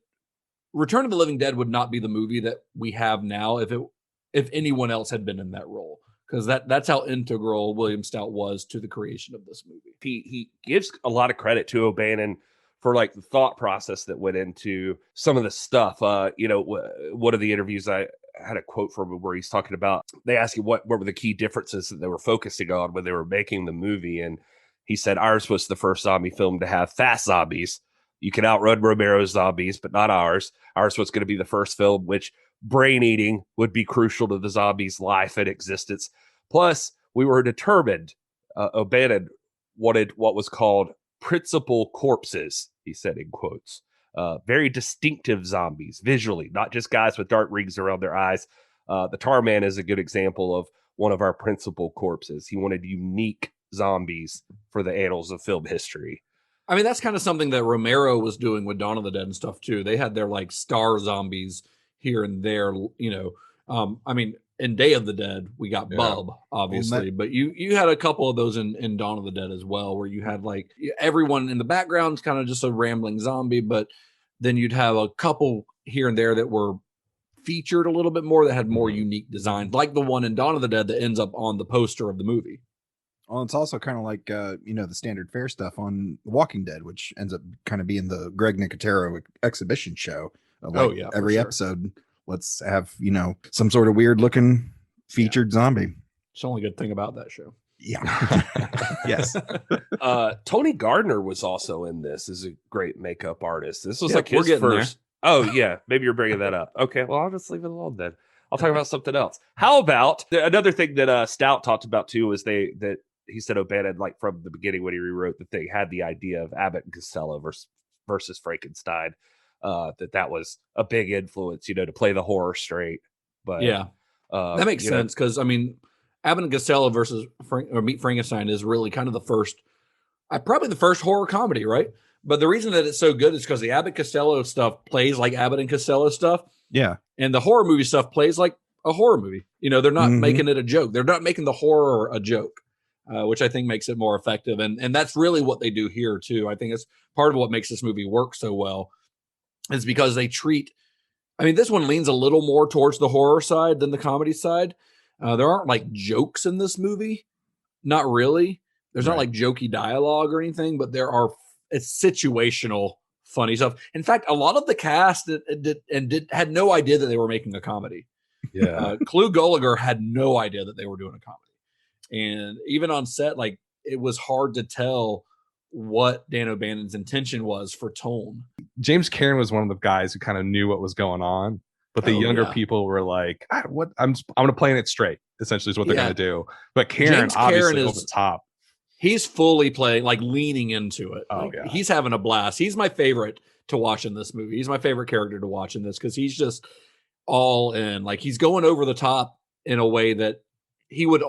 Return of the Living Dead would not be the movie that we have now if anyone else had been in that role, because that's how integral William Stout was to the creation of this movie. He gives a lot of credit to O'Bannon for like the thought process that went into some of the stuff. One of the interviews I had a quote from him where he's talking about, they asked him what were the key differences that they were focusing on when they were making the movie. And he said, ours was the first zombie film to have fast zombies. You can outrun Romero's zombies, but not ours. Ours was going to be the first film which brain eating would be crucial to the zombies' life and existence. Plus, we were determined, O'Bannon wanted what was called principal corpses, he said in quotes. Very distinctive zombies visually, not just guys with dark rings around their eyes. The Tar Man is a good example of one of our principal corpses. He wanted unique zombies for the annals of film history. I mean, that's kind of something that Romero was doing with Dawn of the Dead and stuff too. They had their like star zombies here and there, in Day of the Dead, we got Bub, obviously, but you had a couple of those in Dawn of the Dead as well, where you had like everyone in the background's kind of just a rambling zombie, but then you'd have a couple here and there that were featured a little bit more, that had more unique designs, like the one in Dawn of the Dead that ends up on the poster of the movie. Well, it's also kind of like, the standard fare stuff on The Walking Dead, which ends up kind of being the Greg Nicotero exhibition show. Every episode, let's have, some sort of weird looking featured zombie. It's the only good thing about that show. Yeah. Yes. Tony Gardner was also in this as a great makeup artist. This was like his first. There. Oh, yeah. Maybe you're bringing that up. Okay. Well, I'll just leave it alone then. I'll talk about something else. How about another thing that Stout talked about too is that he said O'Bannon, like from the beginning when he rewrote the thing, had the idea of Abbott and Costello versus Frankenstein. That was a big influence, to play the horror straight. But yeah, that makes sense because I mean, Abbott and Costello versus Meet Frankenstein is really kind of the first, probably the first horror comedy, right? But the reason that it's so good is because the Abbott Costello stuff plays like Abbott and Costello stuff. Yeah, and the horror movie stuff plays like a horror movie. They're not making it a joke. They're not making the horror a joke. Which I think makes it more effective. And that's really what they do here too. I think it's part of what makes this movie work so well is because they treat, I mean, this one leans a little more towards the horror side than the comedy side. There aren't like jokes in this movie. Not really. There's not like jokey dialogue or anything, but it's situational funny stuff. In fact, a lot of the cast had no idea that they were making a comedy. Yeah. Clu Gulager had no idea that they were doing a comedy. And even on set, like it was hard to tell what Dan O'Bannon's intention was for tone. James Cameron was one of the guys who kind of knew what was going on, but the younger people were like, "What? I'm going to play it straight." Essentially, is what they're going to do. But Cameron obviously over the top. He's fully playing, like leaning into it. Oh yeah, he's having a blast. He's my favorite to watch in this movie. He's my favorite character to watch in this because he's just all in. Like he's going over the top in a way that he would.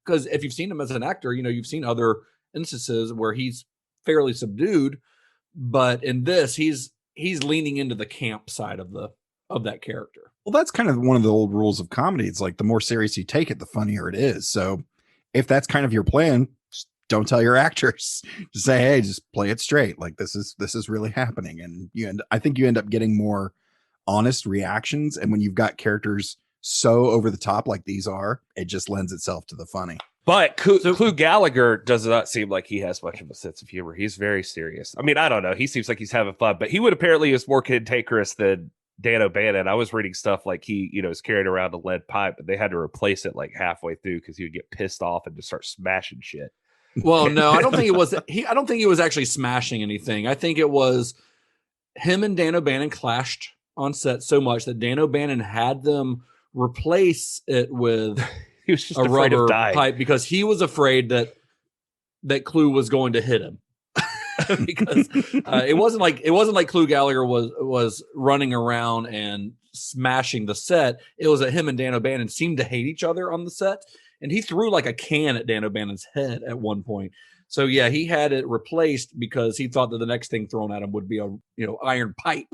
Because if you've seen him as an actor, you've seen other instances where he's fairly subdued, but in this, he's leaning into the camp side of that character. Well, that's kind of one of the old rules of comedy. It's like the more serious you take it, the funnier it is. So if that's kind of your plan, just don't tell your actors. Just say, hey, just play it straight. Like this is really happening, and I think you end up getting more honest reactions. And when you've got characters so over the top like these are, it just lends itself to the funny. But Clu Gallagher does not seem like he has much of a sense of humor. He's very serious. I mean, I don't know. He seems like he's having fun, but he would apparently is more cantankerous than Dan O'Bannon. I was reading stuff like he, is carrying around a lead pipe, but they had to replace it like halfway through because he would get pissed off and just start smashing shit. Well, no, I don't think it was. I don't think he was actually smashing anything. I think it was him and Dan O'Bannon clashed on set so much that Dan O'Bannon had them replace it with he was just a rubber pipe because he was afraid that Clu was going to hit him. Because it wasn't like Clu Gallagher was running around and smashing the set. It was that him and Dan O'Bannon seemed to hate each other on the set, and he threw like a can at Dan O'Bannon's head at one point. So yeah, he had it replaced because he thought that the next thing thrown at him would be a iron pipe.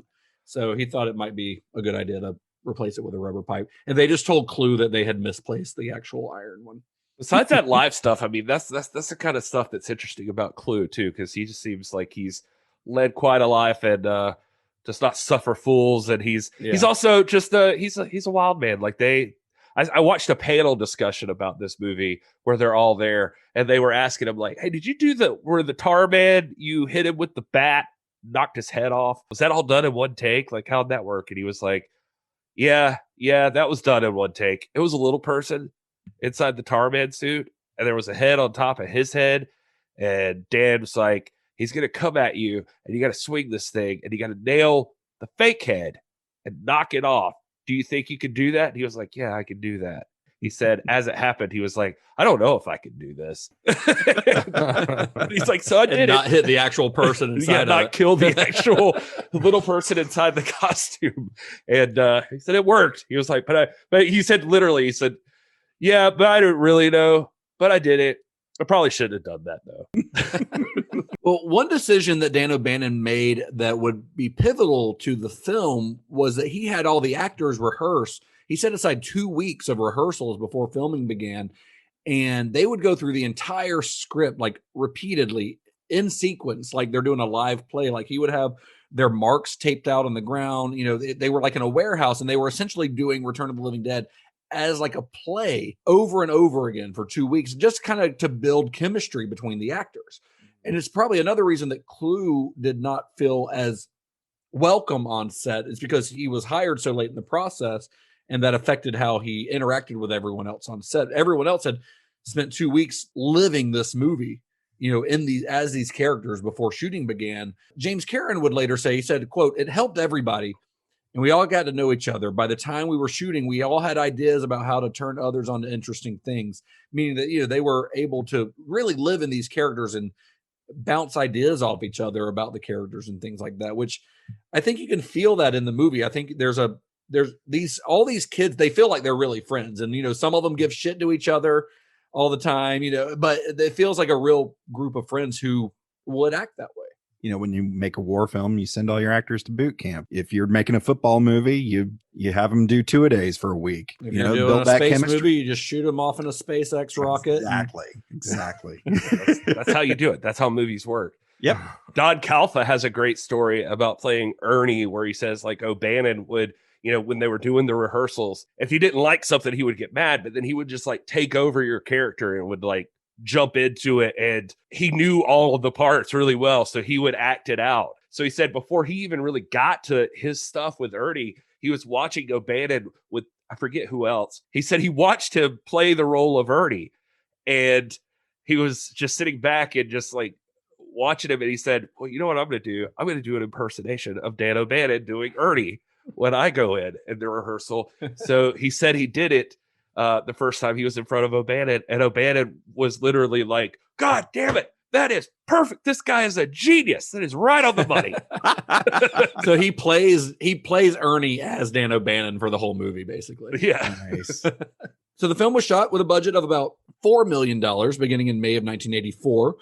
So he thought it might be a good idea to replace it with a rubber pipe. And they just told Clu that they had misplaced the actual iron one. Besides that live stuff, I mean, that's the kind of stuff that's interesting about Clu too, because he just seems like he's led quite a life and does not suffer fools. And he's also just he's a wild man. Like I watched a panel discussion about this movie where they're all there and they were asking him like, hey, did you do where the tar man, you hit him with the bat, knocked his head off? Was that all done in one take? Like, how'd that work? And he was like, yeah, that was done in one take. It was a little person inside the tar man suit, and there was a head on top of his head. And Dan was like, he's going to come at you, and you got to swing this thing, and you got to nail the fake head and knock it off. Do you think you could do that? And he was like, yeah, I can do that. He said, as it happened, he was like, I don't know if I can do this. He's like, so I did not hit the actual person inside. Not kill the actual little person inside the costume. And he said it worked. He was like, but he said literally, he said, yeah, but I don't really know, but I did it. I probably shouldn't have done that though. Well, one decision that Dan O'Bannon made that would be pivotal to the film was that he had all the actors rehearse. He set aside 2 weeks of rehearsals before filming began, and they would go through the entire script like repeatedly in sequence, like they're doing a live play. Like he would have their marks taped out on the ground. They were like in a warehouse, and they were essentially doing Return of the Living Dead as like a play over and over again for 2 weeks, just kind of to build chemistry between the actors. And it's probably another reason that Clu did not feel as welcome on set is because he was hired so late in the process, and that affected how he interacted with everyone else on set. Everyone else had spent 2 weeks living this movie, as these characters before shooting began. James Cameron would later say, he said, quote, "It helped everybody and we all got to know each other. By the time we were shooting, we all had ideas about how to turn others onto interesting things, meaning that, they were able to really live in these characters and bounce ideas off each other about the characters and things like that, which I think you can feel that in the movie. I think there's all these kids, they feel like they're really friends, and some of them give shit to each other all the time, but it feels like a real group of friends who would act that way. When you make a war film, you send all your actors to boot camp. If you're making a football movie, you have them do two-a-days for a week. If you're doing a space movie, you just shoot them off in a SpaceX rocket. Exactly. That's how you do it. That's how movies work. Yep. Don Calfa has a great story about playing Ernie, where he says like O'Bannon would, when they were doing the rehearsals, if he didn't like something, he would get mad, but then he would just like take over your character and would like jump into it, and he knew all of the parts really well, so he would act it out. So he said before he even really got to his stuff with Ernie, he was watching O'Bannon with, I forget who else. He said he watched him play the role of Ernie, and he was just sitting back and just like watching him, and he said, well, you know what I'm going to do? I'm going to do an impersonation of Dan O'Bannon doing Ernie when I go in the rehearsal. So he said he did it the first time he was in front of O'Bannon, and O'Bannon was literally like, God damn it, that is perfect. This guy is a genius. That is right on the money. So he plays Ernie as Dan O'Bannon for the whole movie, basically. Yeah. Nice. So the film was shot with a budget of about $4 million beginning in May of 1984.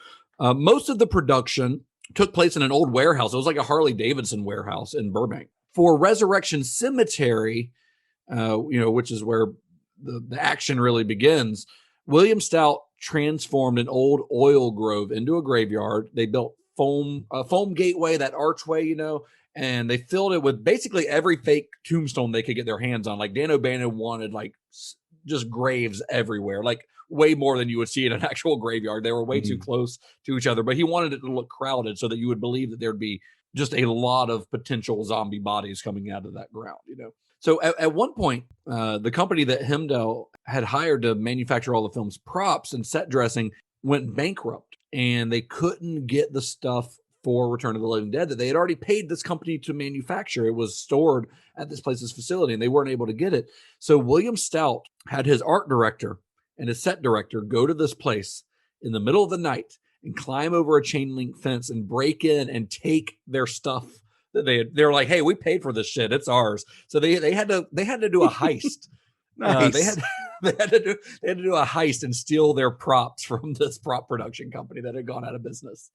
Most of the production took place in an old warehouse. It was like a Harley Davidson warehouse in Burbank. For Resurrection Cemetery, which is where the action really begins, William Stout transformed an old oil grove into a graveyard. They built a foam gateway, that archway, and they filled it with basically every fake tombstone they could get their hands on. Like Dan O'Bannon wanted like just graves everywhere, like way more than you would see in an actual graveyard. They were way too close to each other, but he wanted it to look crowded so that you would believe that there'd be just a lot of potential zombie bodies coming out of that ground, So at one point, the company that Hemdell had hired to manufacture all the film's props and set dressing went bankrupt, and they couldn't get the stuff for Return of the Living Dead that they had already paid this company to manufacture. It was stored at this place's facility, and they weren't able to get it. So William Stout had his art director and his set director go to this place in the middle of the night and climb over a chain link fence and break in and take their stuff that they're like, hey, we paid for this shit, it's ours. So they had to do a heist. Nice. They had to do a heist and steal their props from this prop production company that had gone out of business.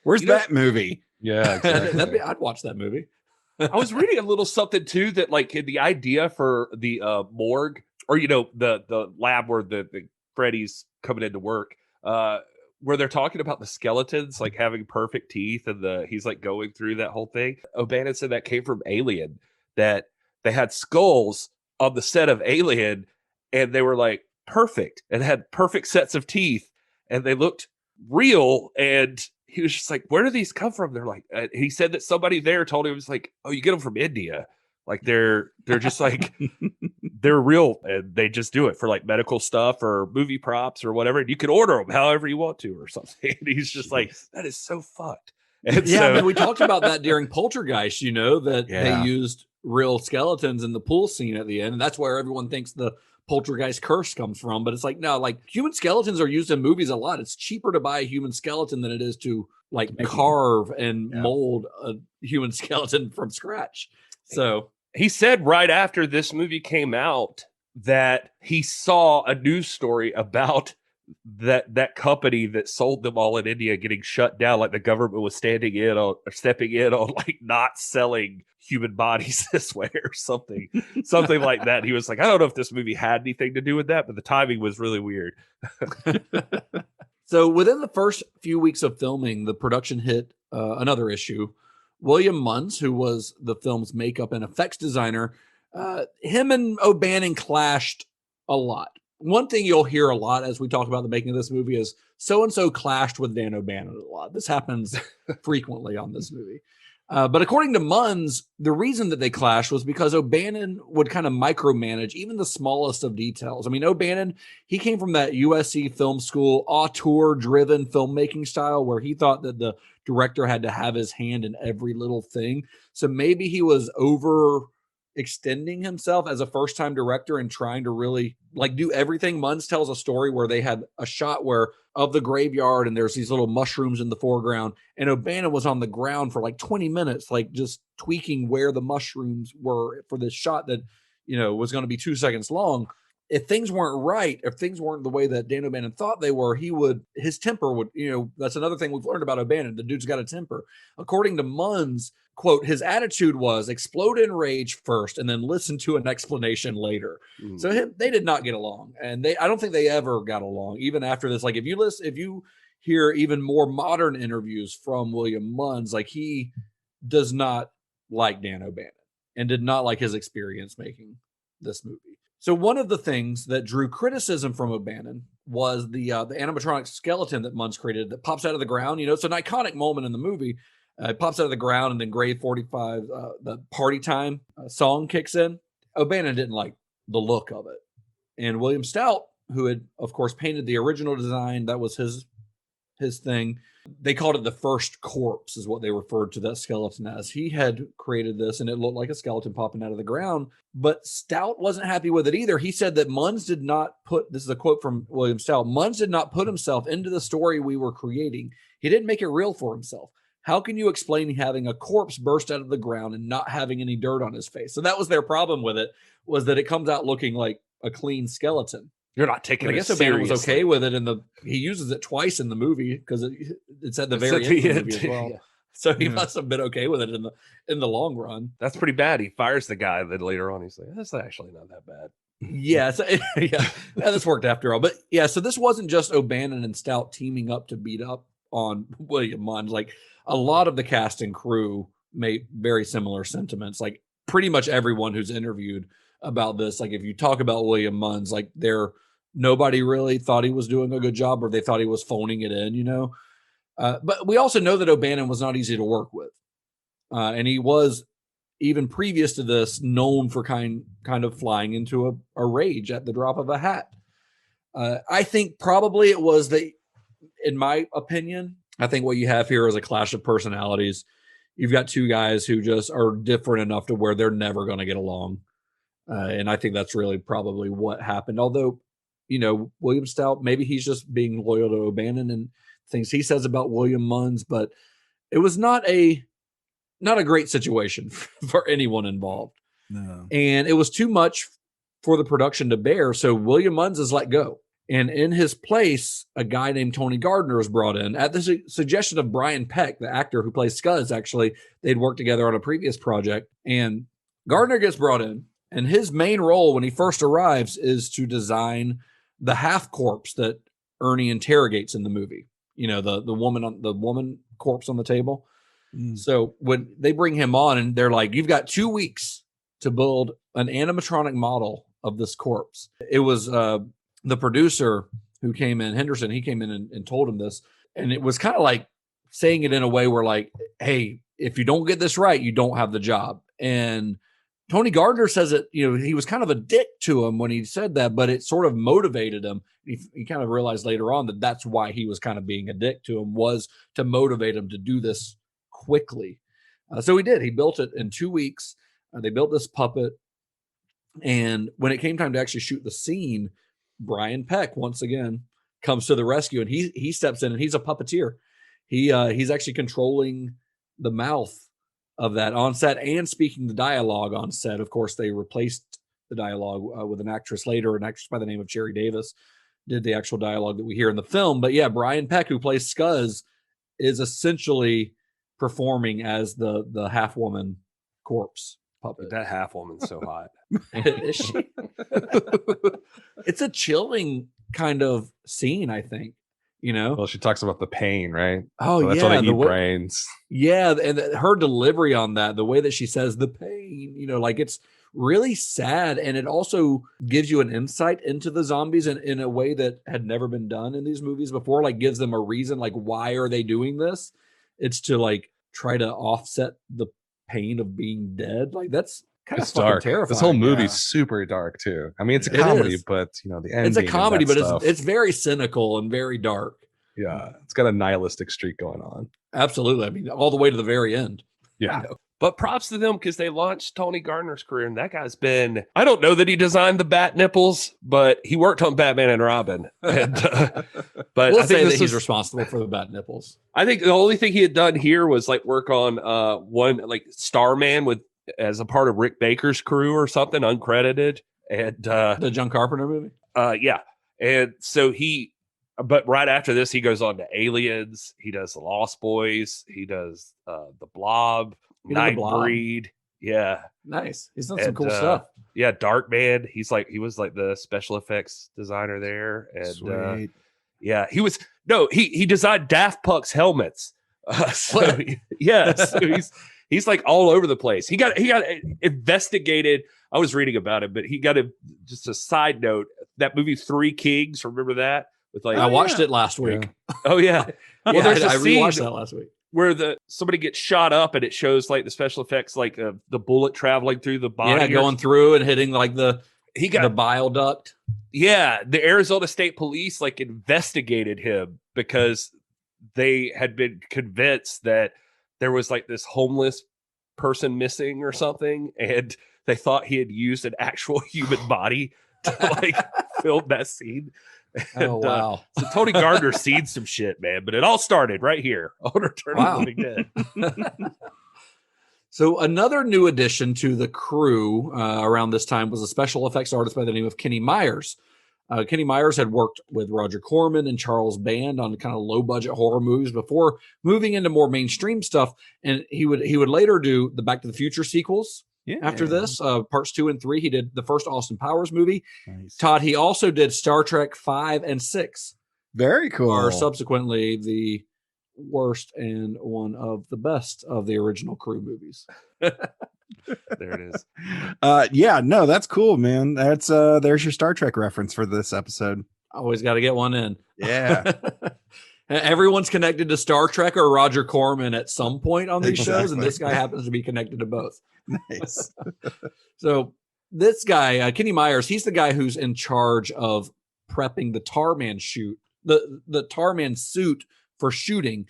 Where's that movie? Yeah, exactly. I'd watch that movie. I was reading a little something too, that like the idea for the morgue, or the lab where the Freddy's coming into work, where they're talking about the skeletons like having perfect teeth, and he's like going through that whole thing. O'Bannon said that came from Alien, that they had skulls on the set of Alien, and they were like perfect and had perfect sets of teeth, and they looked real. And he was just like, where do these come from? They're like, he said that somebody there told him, it was like, oh, you get them from India. Like they're just like, they're real, and they just do it for like medical stuff or movie props or whatever. And you can order them however you want to or something. And he's just like, that is so fucked. And yeah, so, I mean, we talked about that during Poltergeist, that they used real skeletons in the pool scene at the end. And that's where everyone thinks the Poltergeist curse comes from. But it's like, no, like human skeletons are used in movies a lot. It's cheaper to buy a human skeleton than it is to like carve and mold a human skeleton from scratch. So he said right after this movie came out that he saw a news story about that company that sold them all in India getting shut down. Like the government was stepping in on like not selling human bodies this way or something like that. He was like, I don't know if this movie had anything to do with that, but the timing was really weird. So within the first few weeks of filming, the production hit another issue. William Munns, who was the film's makeup and effects designer, him and O'Bannon clashed a lot. One thing you'll hear a lot as we talk about the making of this movie is so-and-so clashed with Dan O'Bannon a lot. This happens frequently on this movie. But according to Munns, the reason that they clashed was because O'Bannon would kind of micromanage even the smallest of details. I mean, O'Bannon, he came from that USC film school, auteur-driven filmmaking style where he thought that the director had to have his hand in every little thing. So maybe he was overextending himself as a first-time director and trying to really like do everything. Munns tells a story where they had a shot where of the graveyard and there's these little mushrooms in the foreground, and O'Bannon was on the ground for like 20 minutes, like just tweaking where the mushrooms were for this shot that, you know, was going to be 2 seconds long. If things weren't right, if things weren't the way that Dan O'Bannon thought they were, his temper would, you know, that's another thing we've learned about O'Bannon. The dude's got a temper. According to Munns, quote, his attitude was explode in rage first and then listen to an explanation later. So they did not get along. And I don't think they ever got along, even after this. Like if you hear even more modern interviews from William Munns, like he does not like Dan O'Bannon and did not like his experience making this movie. So one of the things that drew criticism from O'Bannon was the animatronic skeleton that Munns created that pops out of the ground. You know, it's an iconic moment in the movie. It pops out of the ground, and then Grave 45, the Party Time song kicks in. O'Bannon didn't like the look of it. And William Stout, who had, of course, painted the original design, that was his thing. They called it the first corpse, is what they referred to that skeleton as. He had created this, and it looked like a skeleton popping out of the ground. But Stout wasn't happy with it either. He said that Munns did not put, this is a quote from William Stout, Munns did not put himself into the story we were creating. He didn't make it real for himself. How can you explain having a corpse burst out of the ground and not having any dirt on his face? So that was their problem with it, was that it comes out looking like a clean skeleton. You're not taking it seriously. I guess O'Bannon was okay with it he uses it twice in the movie because it's at the very end of the movie as well. Yeah. So he must have been okay with it in the long run. That's pretty bad. He fires the guy that later on he's like, that's actually not that bad. Yeah, this worked after all. But yeah, so this wasn't just O'Bannon and Stout teaming up to beat up on William Munns. Like a lot of the cast and crew made very similar sentiments. Like pretty much everyone who's interviewed about this, like if you talk about William Munns, like nobody really thought he was doing a good job, or they thought he was phoning it in, you know. But we also know that O'Bannon was not easy to work with, and he was, even previous to this, known for kind of flying into a rage at the drop of a hat. I think probably it was in my opinion, I think what you have here is a clash of personalities. You've got two guys who just are different enough to where they're never going to get along. And I think that's really probably what happened. Although, you know, William Stout, maybe he's just being loyal to O'Bannon and things he says about William Munns, but it was not a great situation for anyone involved. No. And it was too much for the production to bear. So William Munns is let go. And in his place, a guy named Tony Gardner was brought in at the suggestion of Brian Peck, the actor who plays Scuzz. Actually, they'd worked together on a previous project. And Gardner gets brought in. And his main role when he first arrives is to design the half corpse that Ernie interrogates in the movie. You know, the woman corpse on the table. So when they bring him on and they're like, you've got 2 weeks to build an animatronic model of this corpse. It was the producer who came in, Henderson, he came in and told him this. And it was kind of like saying it in a way where like, hey, if you don't get this right, you don't have the job. And Tony Gardner says it, you know, he was kind of a dick to him when he said that, but it sort of motivated him. He kind of realized later on that that's why he was kind of being a dick to him, was to motivate him to do this quickly. So he did. He built it in 2 weeks. They built this puppet. And when it came time to actually shoot the scene, Brian Peck, once again, comes to the rescue, and he steps in, and he's a puppeteer. He's actually controlling the mouth of that on set and speaking the dialogue on set. Of course, they replaced the dialogue with an actress later, an actress by the name of Cherry Davis did the actual dialogue that we hear in the film. But yeah, Brian Peck, who plays Scuzz, is essentially performing as the half woman corpse puppet. That half woman's so hot. Is she? It's a chilling kind of scene, I think. You know, well, she talks about the pain, right? Oh, so that's yeah, why they eat brains. Yeah, and her delivery on that, the way that she says the pain, you know, like it's really sad, and it also gives you an insight into the zombies in a way that had never been done in these movies before. Like, gives them a reason, like why are they doing this? It's to like try to offset the pain of being dead. Like that's kind of fucking dark. terrifying. This whole movie's super dark too. I mean, it's a It comedy, is. but the ending. It's a comedy, and that but stuff, it's very cynical and very dark. Yeah, it's got a nihilistic streak going on. Absolutely. I mean, all the way to the very end. Yeah. But props to them because they launched Tony Gardner's career, and that guy's been, I don't know that he designed the bat nipples, but he worked on Batman and Robin. And, but We'll I think say that he's responsible for the bat nipples. I think the only thing he had done here was like work on one like Starman as a part of Rick Baker's crew or something, uncredited. And the John Carpenter movie? Yeah. And so but right after this, he goes on to Aliens. He does The Lost Boys. He does The Blob. Nightbreed, yeah, nice. He's done some cool stuff. Yeah, Darkman. He was like the special effects designer there, and Sweet. Yeah, he designed Daft Punk's helmets. So he's like all over the place. He got investigated. I was reading about it, but he got just a side note. That movie Three Kings, remember that? With like I watched it last week. Oh yeah. Well, there's a I scene rewatched that last week where somebody gets shot up and it shows like the special effects, like the bullet traveling through the body. Yeah, going through and hitting like the bile duct. Yeah, the Arizona State Police like investigated him because they had been convinced that there was like this homeless person missing or something, and they thought he had used an actual human body to like film that scene. Oh, wow. So Tony Gardner's seen some shit, man, but it all started right here on Return of the Living Dead. So another new addition to the crew around this time was a special effects artist by the name of Kenny Myers. Kenny Myers had worked with Roger Corman and Charles Band on kind of low-budget horror movies before moving into more mainstream stuff, and he would later do the Back to the Future sequels. Yeah. After this, parts 2 and 3, he did the first Austin Powers movie. Nice. Todd, he also did Star Trek 5 and 6. Very cool. Are subsequently the worst and one of the best of the original crew movies. There it is. Yeah, no, that's cool, man. That's there's your Star Trek reference for this episode. Always got to get one in. Yeah. Everyone's connected to Star Trek or Roger Corman at some point on these shows, and Exactly. this guy happens to be connected to both. Nice. So this guy, Kenny Myers, he's the guy who's in charge of prepping the Tarman shoot, the Tarman suit for shooting.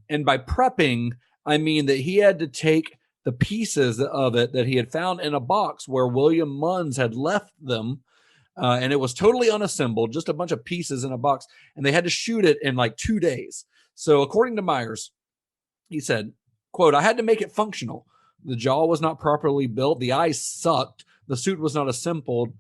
And by prepping, I mean that he had to take the pieces of it that he had found in a box where William Munns had left them. And it was totally unassembled, just a bunch of pieces in a box. And they had to shoot it in like 2 days. So according to Myers, he said, quote, "I had to make it functional. The jaw was not properly built. The eyes sucked. The suit was not assembled.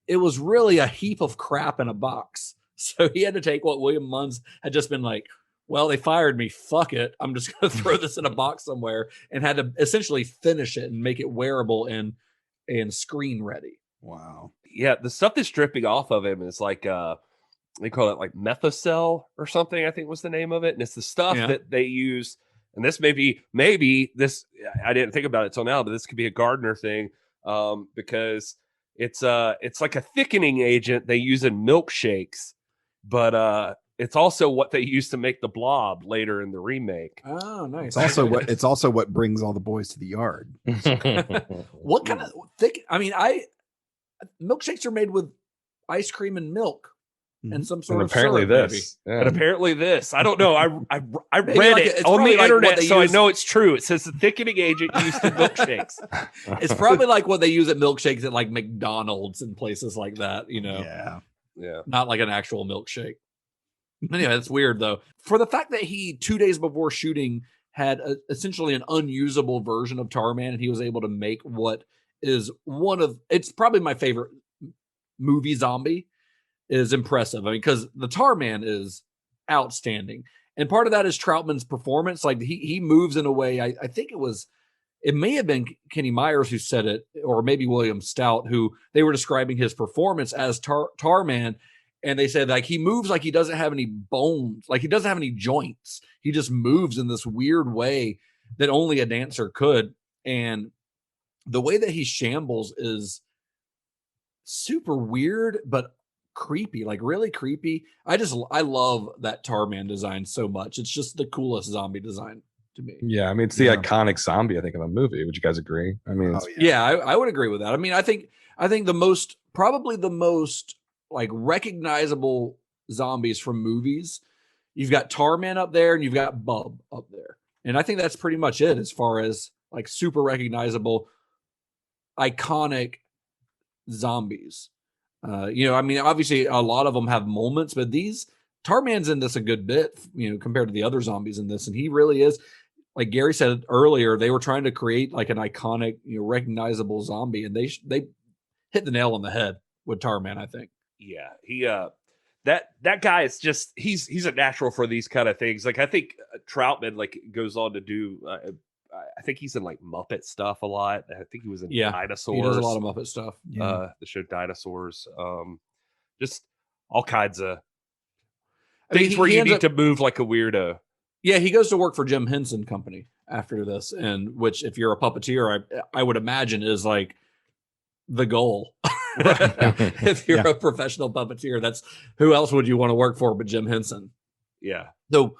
It was really a heap of crap in a box." So he had to take what William Munns had just been like, well, they fired me. Fuck it. I'm just going to throw this in a box somewhere, and had to essentially finish it and make it wearable and screen ready. Wow. Yeah, the stuff that's dripping off of him is like they call it like Methocel or something, I think was the name of it. And it's the stuff that they use. And this maybe this, I didn't think about it till now, but this could be a Gardner thing because it's like a thickening agent they use in milkshakes, but it's also what they use to make the Blob later in the remake. Oh, nice. It's also what brings all the boys to the yard. What kind of thick? I mean, milkshakes are made with ice cream and milk and some sort of apparently syrup, this. maybe. Yeah. And apparently this, I don't know. I Maybe read like it it's on the probably like what internet, they so use- I know it's true. It says the thickening agent used in milkshakes. It's probably like what they use at milkshakes at like McDonald's and places like that, you know. Yeah. Not like an actual milkshake. Anyway, that's weird though. For the fact that he 2 days before shooting had essentially an unusable version of Tarman, and he was able to make what is it's probably my favorite movie zombie, is impressive. I mean, because the Tarman is outstanding. And part of that is Troutman's performance. Like he moves in a way, I think it may have been Kenny Myers who said it, or maybe William Stout, who they were describing his performance as Tarman. And they said like he moves like he doesn't have any bones, like he doesn't have any joints. He just moves in this weird way that only a dancer could. And the way that he shambles is super weird, but creepy, like really creepy. I love that Tarman design so much. It's just the coolest zombie design to me. Yeah, I mean, it's the iconic zombie, I think, in the movie. Would you guys agree? I mean, I would agree with that. I mean, I think probably the most like recognizable zombies from movies. You've got Tarman up there and you've got Bub up there. And I think that's pretty much it as far as like super recognizable, iconic zombies. I mean, obviously a lot of them have moments, but Tarman's in this a good bit, compared to the other zombies in this. And he really is, like Gary said earlier, they were trying to create like an iconic, recognizable zombie, and they hit the nail on the head with Tarman, I think. Yeah, he that guy is just he's a natural for these kind of things. Like I think Troutman like goes on to do. I think he's in like Muppet stuff a lot. I think he was in Dinosaurs. He does a lot of Muppet stuff. The show Dinosaurs. Just all kinds of things where you need to move like a weirdo. Yeah, he goes to work for Jim Henson Company after this, and which, if you're a puppeteer, I would imagine is like the goal. If you're a professional puppeteer, that's who else would you want to work for but Jim Henson? Yeah. So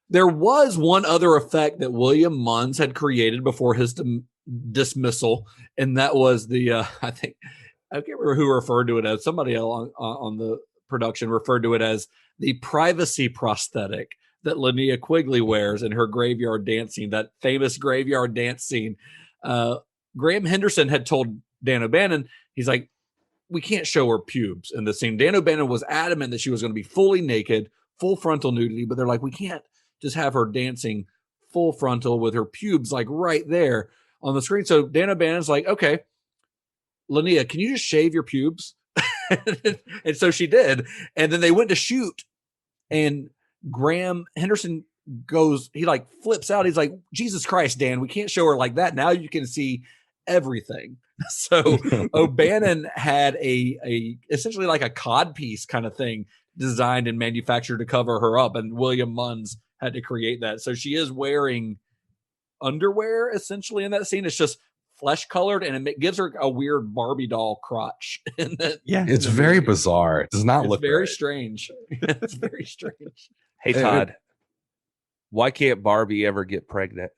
there was one other effect that William Munns had created before his dismissal, and that was the I can't remember who referred to it as. Somebody along on the production referred to it as the privacy prosthetic that Linnea Quigley wears in her graveyard dance scene, that famous graveyard dance scene. Graham Henderson had told Dan O'Bannon, he's like, we can't show her pubes in the scene. Dan O'Bannon was adamant that she was going to be fully naked, full frontal nudity, but they're like, we can't just have her dancing full frontal with her pubes like right there on the screen. So Dan O'Bannon's like, okay, Linnea, can you just shave your pubes? And so she did. And then they went to shoot, and Graham Henderson goes, he like flips out. He's like, Jesus Christ, Dan, we can't show her like that. Now you can see everything. So O'Bannon had a essentially like a codpiece kind of thing designed and manufactured to cover her up, and William Munns had to create that. So she is wearing underwear essentially in that scene. It's just flesh colored, and it gives her a weird Barbie doll crotch. It's very bizarre. It does not look very right. strange. It's very strange. Hey Todd, why can't Barbie ever get pregnant?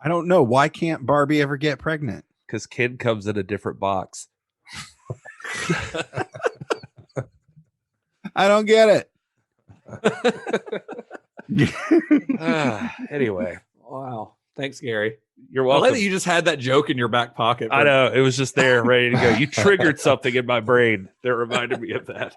I don't know. Why can't Barbie ever get pregnant? Because Ken comes in a different box. I don't get it. Anyway. Wow. Thanks, Gary. You're welcome. I like that you just had that joke in your back pocket. I know. It was just there, ready to go. You triggered something in my brain that reminded me of that.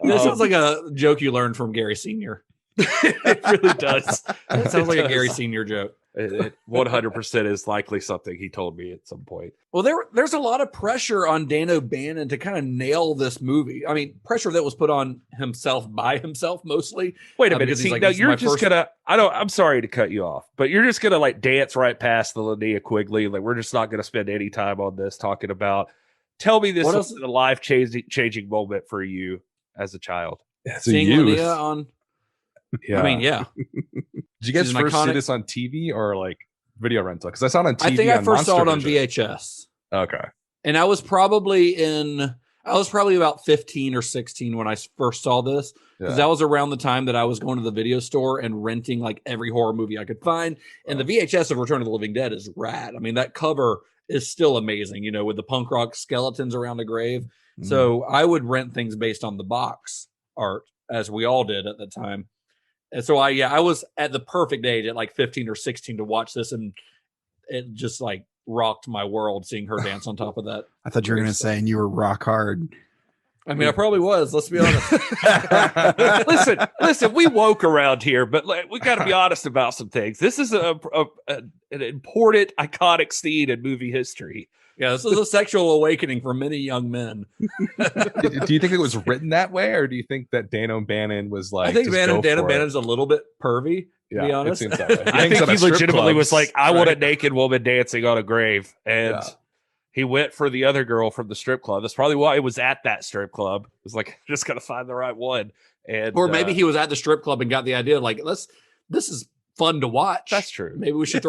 This sounds like a joke you learned from Gary Sr. It really does. That sounds like a Gary Sr. joke. It 100% is likely something he told me at some point. Well, there's a lot of pressure on Dan O'Bannon to kind of nail this movie. I mean, pressure that was put on himself by himself mostly. Wait a minute. See, like, no, you're just I'm sorry to cut you off, but you're just gonna like dance right past the Linnea Quigley. Like, we're just not gonna spend any time on this talking about. Tell me this was a life changing moment for you as a child. Seeing Linnea on. Yeah. I mean, yeah. Did you guys first see this on TV or like video rental? Because I saw it on TV. I think I first saw it on VHS. Okay. And I was probably about 15 or 16 when I first saw this, because that was around the time that I was going to the video store and renting like every horror movie I could find. And the VHS of Return of the Living Dead is rad. I mean, that cover is still amazing, with the punk rock skeletons around a grave. Mm. So I would rent things based on the box art, as we all did at the time. And so I was at the perfect age at like 15 or 16 to watch this, and it just like rocked my world seeing her dance on top of that. I thought you were going to say, and you were rock hard. I mean, I probably was. Let's be honest. listen, we woke around here, but we got to be honest about some things. This is an important, iconic scene in movie history. Yeah, this is a sexual awakening for many young men. Do you think it was written that way, or do you think that Dan O'Bannon was like? I think Dan O'Bannon's a little bit pervy, to be honest. It seems that way. I think he legitimately was like, I want a naked woman dancing on a grave. And he went for the other girl from the strip club. That's probably why he was at that strip club. It was like, just got to find the right one. And or maybe he was at the strip club and got the idea, like, this is fun to watch. That's true. Maybe we should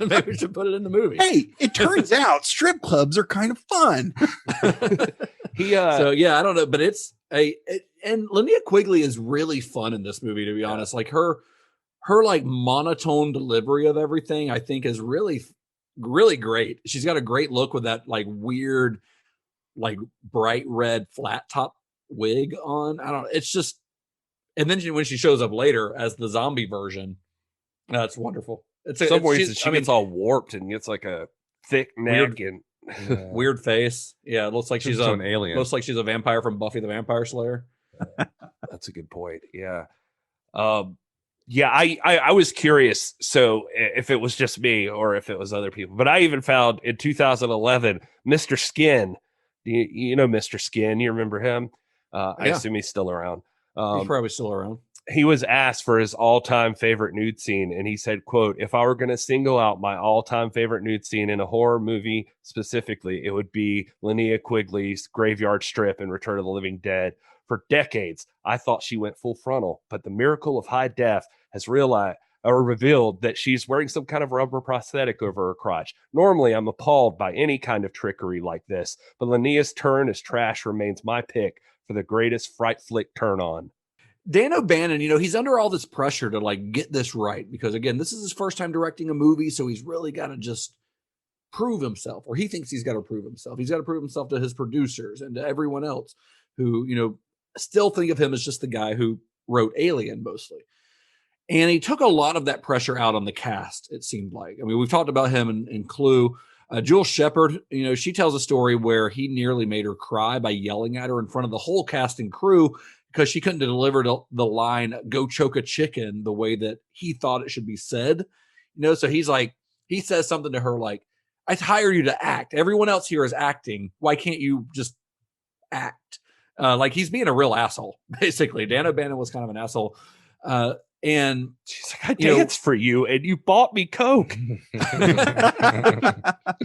maybe we should put it in the movie. Hey, it turns out strip clubs are kind of fun. So yeah, I don't know, but and Linnea Quigley is really fun in this movie, to be honest. Like her her like monotone delivery of everything, I think, is really, really great. She's got a great look with that like weird, like bright red flat top wig on. I don't know. It's just, and then when she shows up later as the zombie version, that's wonderful. Some reason she gets all warped and gets like a thick neck and weird face. Yeah, it looks like she's an alien. Looks like she's a vampire from Buffy the Vampire Slayer. That's a good point. Yeah. Yeah, I was curious. So if it was just me or if it was other people, but I even found in 2011, Mr. Skin. You know Mr. Skin? You remember him? I assume he's still around. He's probably still around. He was asked for his all-time favorite nude scene, and he said, quote, "If I were going to single out my all-time favorite nude scene in a horror movie specifically, it would be Linnea Quigley's graveyard strip in Return of the Living Dead. For decades, I thought she went full frontal, but the miracle of high def has revealed that she's wearing some kind of rubber prosthetic over her crotch. Normally, I'm appalled by any kind of trickery like this, but Linnea's turn as trash remains my pick for the greatest fright flick turn on." Dan O'Bannon, he's under all this pressure to like get this right because again, this is his first time directing a movie, so he's really got to just prove himself, or he thinks he's got to prove himself. He's got to prove himself to his producers and to everyone else who, still think of him as just the guy who wrote Alien mostly. And he took a lot of that pressure out on the cast, it seemed like. I mean, we've talked about him in Clue. Jewel Shepard, she tells a story where he nearly made her cry by yelling at her in front of the whole cast and crew because she couldn't deliver the line, "Go choke a chicken," the way that he thought it should be said. So he's like, he says something to her like, "I hired you to act. Everyone else here is acting. Why can't you just act?" Like he's being a real asshole, basically. Dan O'Bannon was kind of an asshole. And she's like, "I danced for you and you bought me Coke."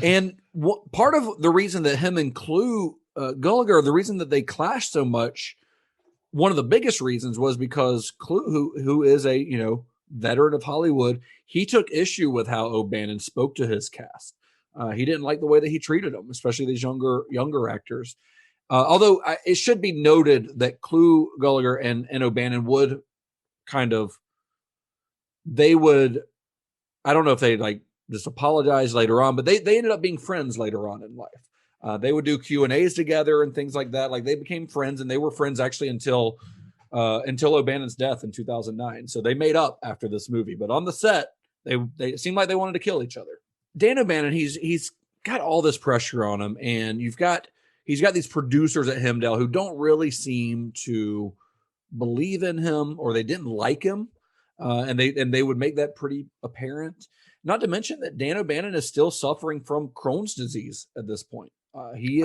And part of the reason that him and Clue Gallagher, the reason that they clashed so much, one of the biggest reasons was because Clue, who is a veteran of Hollywood, he took issue with how O'Bannon spoke to his cast. He didn't like the way that he treated them, especially these younger actors. Although it should be noted that Clue Gallagher and O'Bannon would kind of, I don't know if they like just apologize later on, but they ended up being friends later on in life. They would do Q&As together and things like that. Like they became friends, and they were friends actually until O'Bannon's death in 2009. So they made up after this movie, but on the set, they seemed like they wanted to kill each other. Dan O'Bannon, he's got all this pressure on him, and he's got these producers at Hemdale who don't really seem to believe in him, or they didn't like him. And they would make that pretty apparent. Not to mention that Dan O'Bannon is still suffering from Crohn's disease at this point. He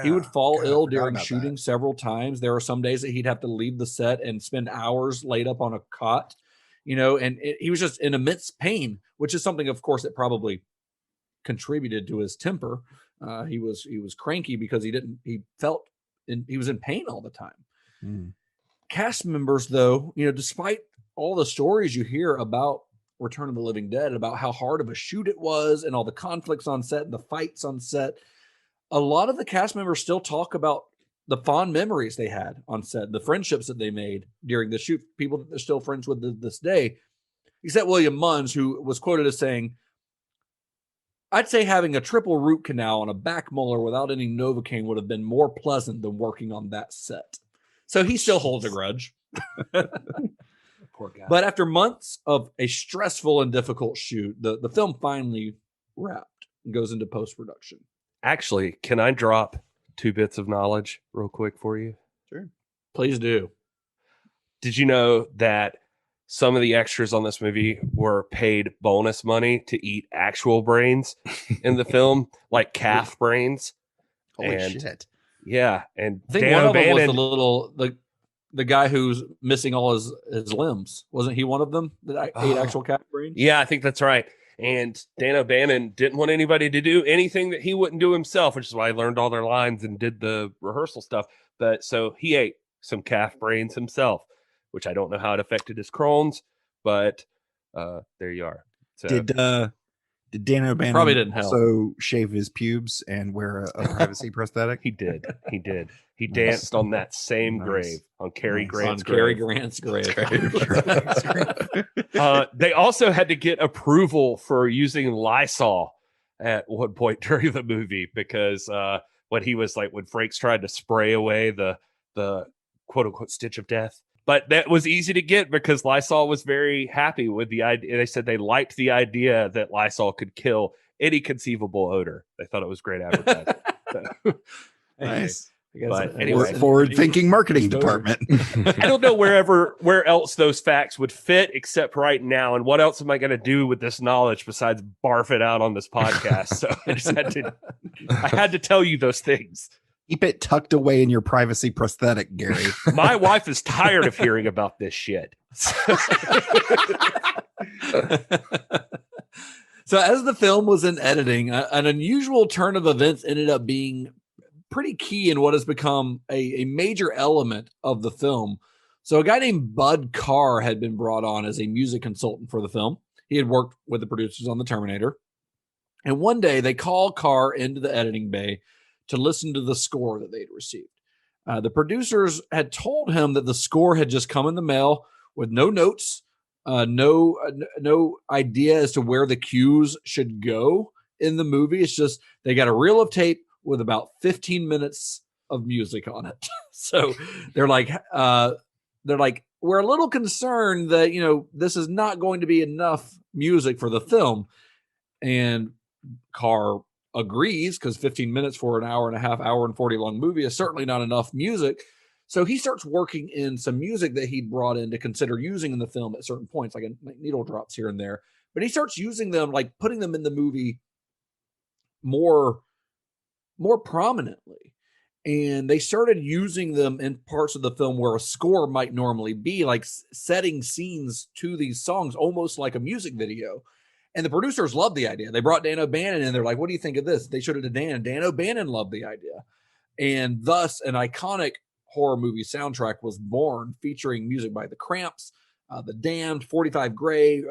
would fall ill during shooting several times. There are some days that he'd have to leave the set and spend hours laid up on a cot, and he was just in immense pain, which is something, of course, that probably contributed to his temper. He was cranky because he was in pain all the time. Cast members, though, despite all the stories you hear about Return of the Living Dead, about how hard of a shoot it was and all the conflicts on set and the fights on set, a lot of the cast members still talk about the fond memories they had on set, the friendships that they made during the shoot, people that they're still friends with this day, except William Munns, who was quoted as saying, "I'd say having a triple root canal on a back molar without any Novocaine would have been more pleasant than working on that set." So he still holds a grudge. Poor guy. But after months of a stressful and difficult shoot, the film finally wrapped and goes into post-production. Actually, can I drop 2 bits of knowledge real quick for you? Sure. Please do. Did you know that some of the extras on this movie were paid bonus money to eat actual brains in the film, like calf brains? Holy shit. Yeah. And I think Dan one of them O'Bannon, was the guy who's missing all his limbs. Wasn't he one of them that ate actual calf brains? Yeah, I think that's right. And Dan O'Bannon didn't want anybody to do anything that he wouldn't do himself, which is why he learned all their lines and did the rehearsal stuff. But so he ate some calf brains himself, which I don't know how it affected his Crohn's, but there you are. So, Did Dan O'Bannon Probably didn't help. also shave his pubes and wear a privacy prosthetic? He did. He danced on that same grave, on Cary Grant's grave. Cary Grant's grave. They also had to get approval for using Lysol at one point during the movie because when Frakes tried to spray away the quote unquote stitch of death. But that was easy to get because Lysol was very happy with the idea. They said they liked the idea that Lysol could kill any conceivable odor. They thought it was great advertising. Nice. But anyway, forward-thinking marketing department. I don't know where else those facts would fit except right now. And what else am I going to do with this knowledge besides barf it out on this podcast? So I had to tell you those things. Keep it tucked away in your privacy prosthetic, Gary. My wife is tired of hearing about this shit. So as the film was in editing, an unusual turn of events ended up being pretty key in what has become a major element of the film. So a guy named Bud Carr had been brought on as a music consultant for the film. He had worked with the producers on The Terminator. And one day they call Carr into the editing bay to listen to the score that they'd received. The producers had told him that the score had just come in the mail with no notes, no idea as to where the cues should go in the movie. It's just they got a reel of tape with about 15 minutes of music on it. So they're like, we're a little concerned that, this is not going to be enough music for the film. And Carr agrees because 15 minutes for an hour and a half, hour and 40 long movie is certainly not enough music. So he starts working in some music that he'd brought in to consider using in the film at certain points, like needle drops here and there. But he starts using them, like putting them in the movie more prominently. And they started using them in parts of the film where a score might normally be, like setting scenes to these songs, almost like a music video. And the producers loved the idea. They brought Dan O'Bannon in. They're like, what do you think of this? They showed it to Dan. Dan O'Bannon loved the idea. And thus, an iconic horror movie soundtrack was born, featuring music by The Cramps, The Damned, 45 Gray,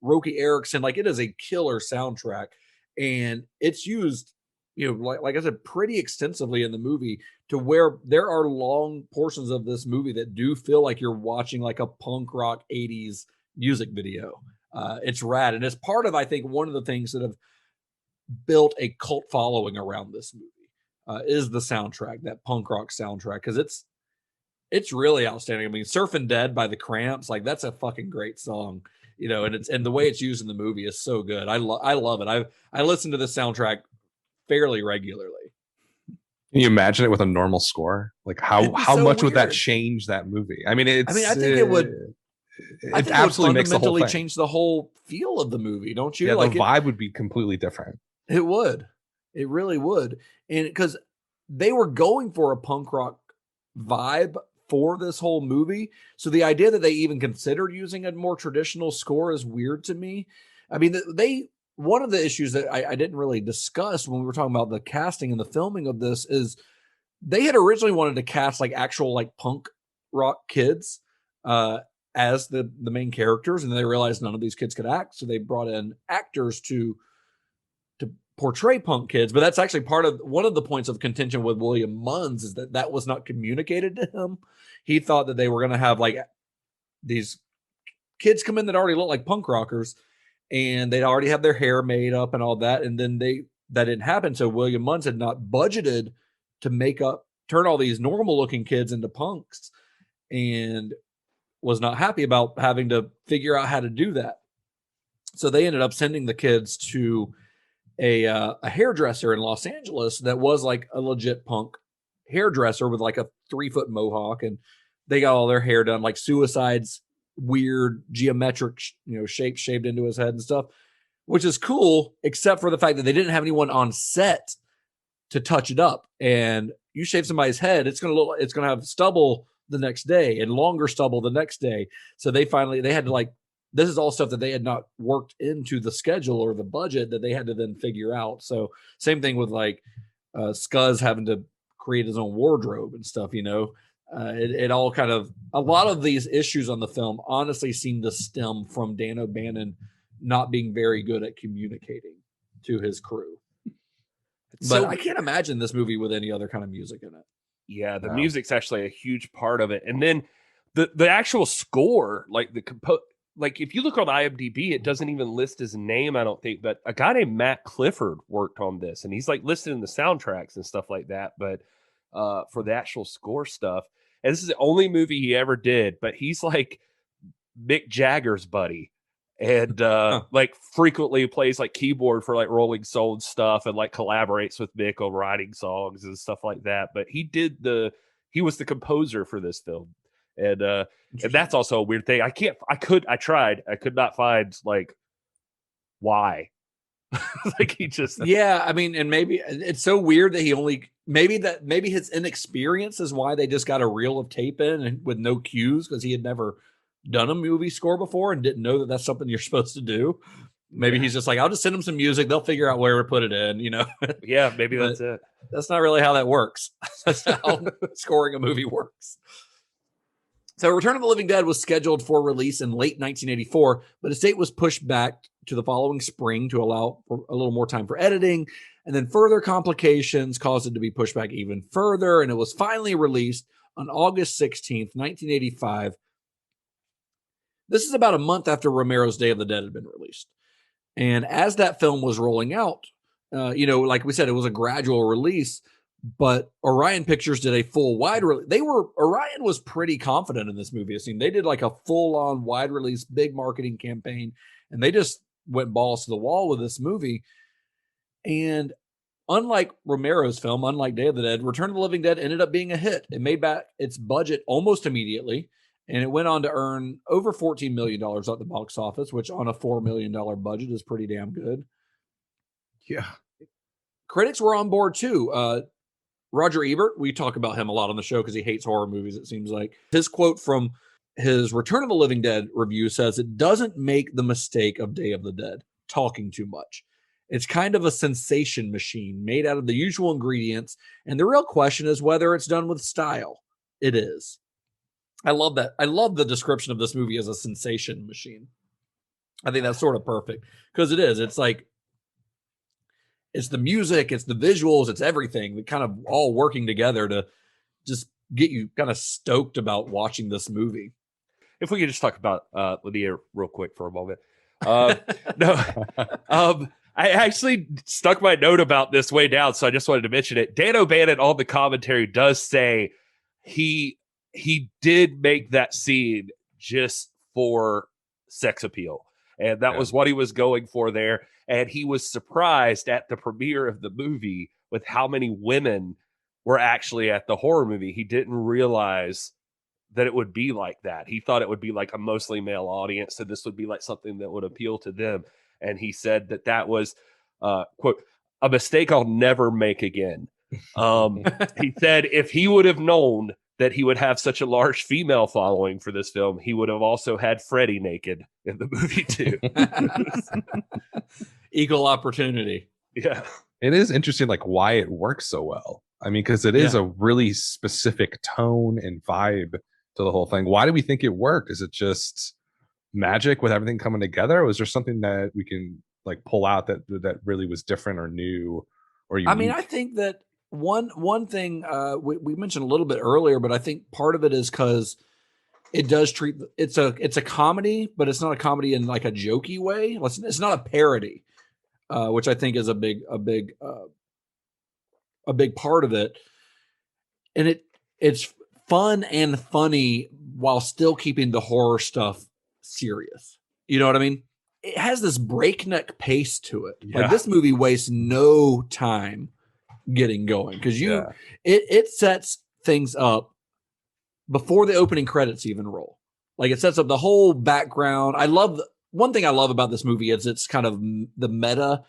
Roky Erickson. Like, it is a killer soundtrack. And it's used, like I said, pretty extensively in the movie, to where there are long portions of this movie that do feel like you're watching like a punk rock 80s music video. It's rad. And it's part of, I think, one of the things that have built a cult following around this movie is the soundtrack, that punk rock soundtrack. Because it's really outstanding. I mean, Surfin' Dead by The Cramps, like that's a fucking great song, and the way it's used in the movie is so good. I love it. I listen to the soundtrack fairly regularly. Can you imagine it with a normal score? Like how so much would that weird. change that movie? I think it would. It absolutely makes the whole thing. Change the whole feel of the movie, don't you? Yeah, like the vibe would be completely different. It would. It really would. And because they were going for a punk rock vibe for this whole movie. So the idea that they even considered using a more traditional score is weird to me. I mean, one of the issues that I didn't really discuss when we were talking about the casting and the filming of this is they had originally wanted to cast like actual like punk rock kids as the main characters, and they realized none of these kids could act, so they brought in actors to portray punk kids. But that's actually one of the points of contention with William Munns, is that was not communicated to him. He thought that they were going to have like these kids come in that already look like punk rockers, and they'd already have their hair made up and all that, and then that didn't happen. So William Munns had not budgeted to turn all these normal looking kids into punks, and was not happy about having to figure out how to do that. So they ended up sending the kids to a hairdresser in Los Angeles that was like a legit punk hairdresser with like a 3-foot mohawk, and they got all their hair done like Suicide's weird geometric shape shaved into his head and stuff, which is cool, except for the fact that they didn't have anyone on set to touch it up. And you shave somebody's head, it's gonna have stubble the next day and longer stubble the next day. So they had to this is all stuff that they had not worked into the schedule or the budget that they had to then figure out. So same thing with like Scuzz having to create his own wardrobe and stuff, it all kind of, a lot of these issues on the film honestly seem to stem from Dan O'Bannon not being very good at communicating. to his crew. But So I can't imagine this movie with any other kind of music in it. Yeah, the music's actually a huge part of it. And then the actual score, like like if you look on IMDb, it doesn't even list his name, I don't think, but a guy named Matt Clifford worked on this, and he's like listed in the soundtracks and stuff like that. But for the actual score stuff, and this is the only movie he ever did, but he's like Mick Jagger's buddy, and like frequently plays like keyboard for like Rolling Stones stuff, and like collaborates with Mick on writing songs and stuff like that. But he was the composer for this film. And that's also a weird thing. I could not find like why. Like he just I mean, and maybe it's so weird that maybe his inexperience is why they just got a reel of tape in and with no cues, because he had never done a movie score before and didn't know that that's something you're supposed to do. Maybe he's just like, I'll just send them some music, they'll figure out where to put it in, you know. Yeah, maybe that's it. That's not really how that works. That's not how scoring a movie works. So Return of the Living Dead was scheduled for release in late 1984, but its date was pushed back to the following spring to allow for a little more time for editing. And then further complications caused it to be pushed back even further. And it was finally released on August 16th, 1985. This is about a month after Romero's Day of the Dead had been released. And as that film was rolling out, like we said, it was a gradual release. But Orion Pictures did a full wide release. Orion was pretty confident in this movie. They did like a full-on wide release, big marketing campaign, and they just went balls to the wall with this movie. And unlike Romero's film, unlike Day of the Dead, Return of the Living Dead ended up being a hit. It made back its budget almost immediately, and it went on to earn over $14 million at the box office, which on a $4 million budget is pretty damn good. Yeah. Critics were on board too. Roger Ebert, we talk about him a lot on the show because he hates horror movies, it seems like. His quote from his Return of the Living Dead review says, "It doesn't make the mistake of Day of the Dead, talking too much. It's kind of a sensation machine made out of the usual ingredients, and the real question is whether it's done with style. It is." I love that. I love the description of this movie as a sensation machine. I think that's sort of perfect because it is. It's like, it's the music, it's the visuals, it's everything that kind of all working together to just get you kind of stoked about watching this movie. If we could just talk about Lydia real quick for a moment. I actually stuck my note about this way down, so I just wanted to mention it. Dan O'Bannon on the commentary does say he did make that scene just for sex appeal. And that was what he was going for there. And he was surprised at the premiere of the movie with how many women were actually at the horror movie. He didn't realize that it would be like that. He thought it would be like a mostly male audience, so this would be like something that would appeal to them. And he said that was, quote, a mistake I'll never make again. He said if he would have known that he would have such a large female following for this film, he would have also had Freddy naked in the movie too. Equal opportunity. Yeah. It is interesting, like, why it works so well. I mean, because it is a really specific tone and vibe to the whole thing. Why do we think it worked? Is it just magic with everything coming together? Or was there something that we can like pull out that really was different or new or unique? I mean, I think that one thing we mentioned a little bit earlier, but I think part of it is because it does treat it's a comedy, but it's not a comedy in like a jokey way. It's not a parody, which I think is a big part of it. And it's fun and funny while still keeping the horror stuff serious. You know what I mean? It has this breakneck pace to it. Yeah. Like this movie wastes no time getting going because it sets things up before the opening credits even roll. Like it sets up the whole background. One thing I love about this movie is it's kind of the meta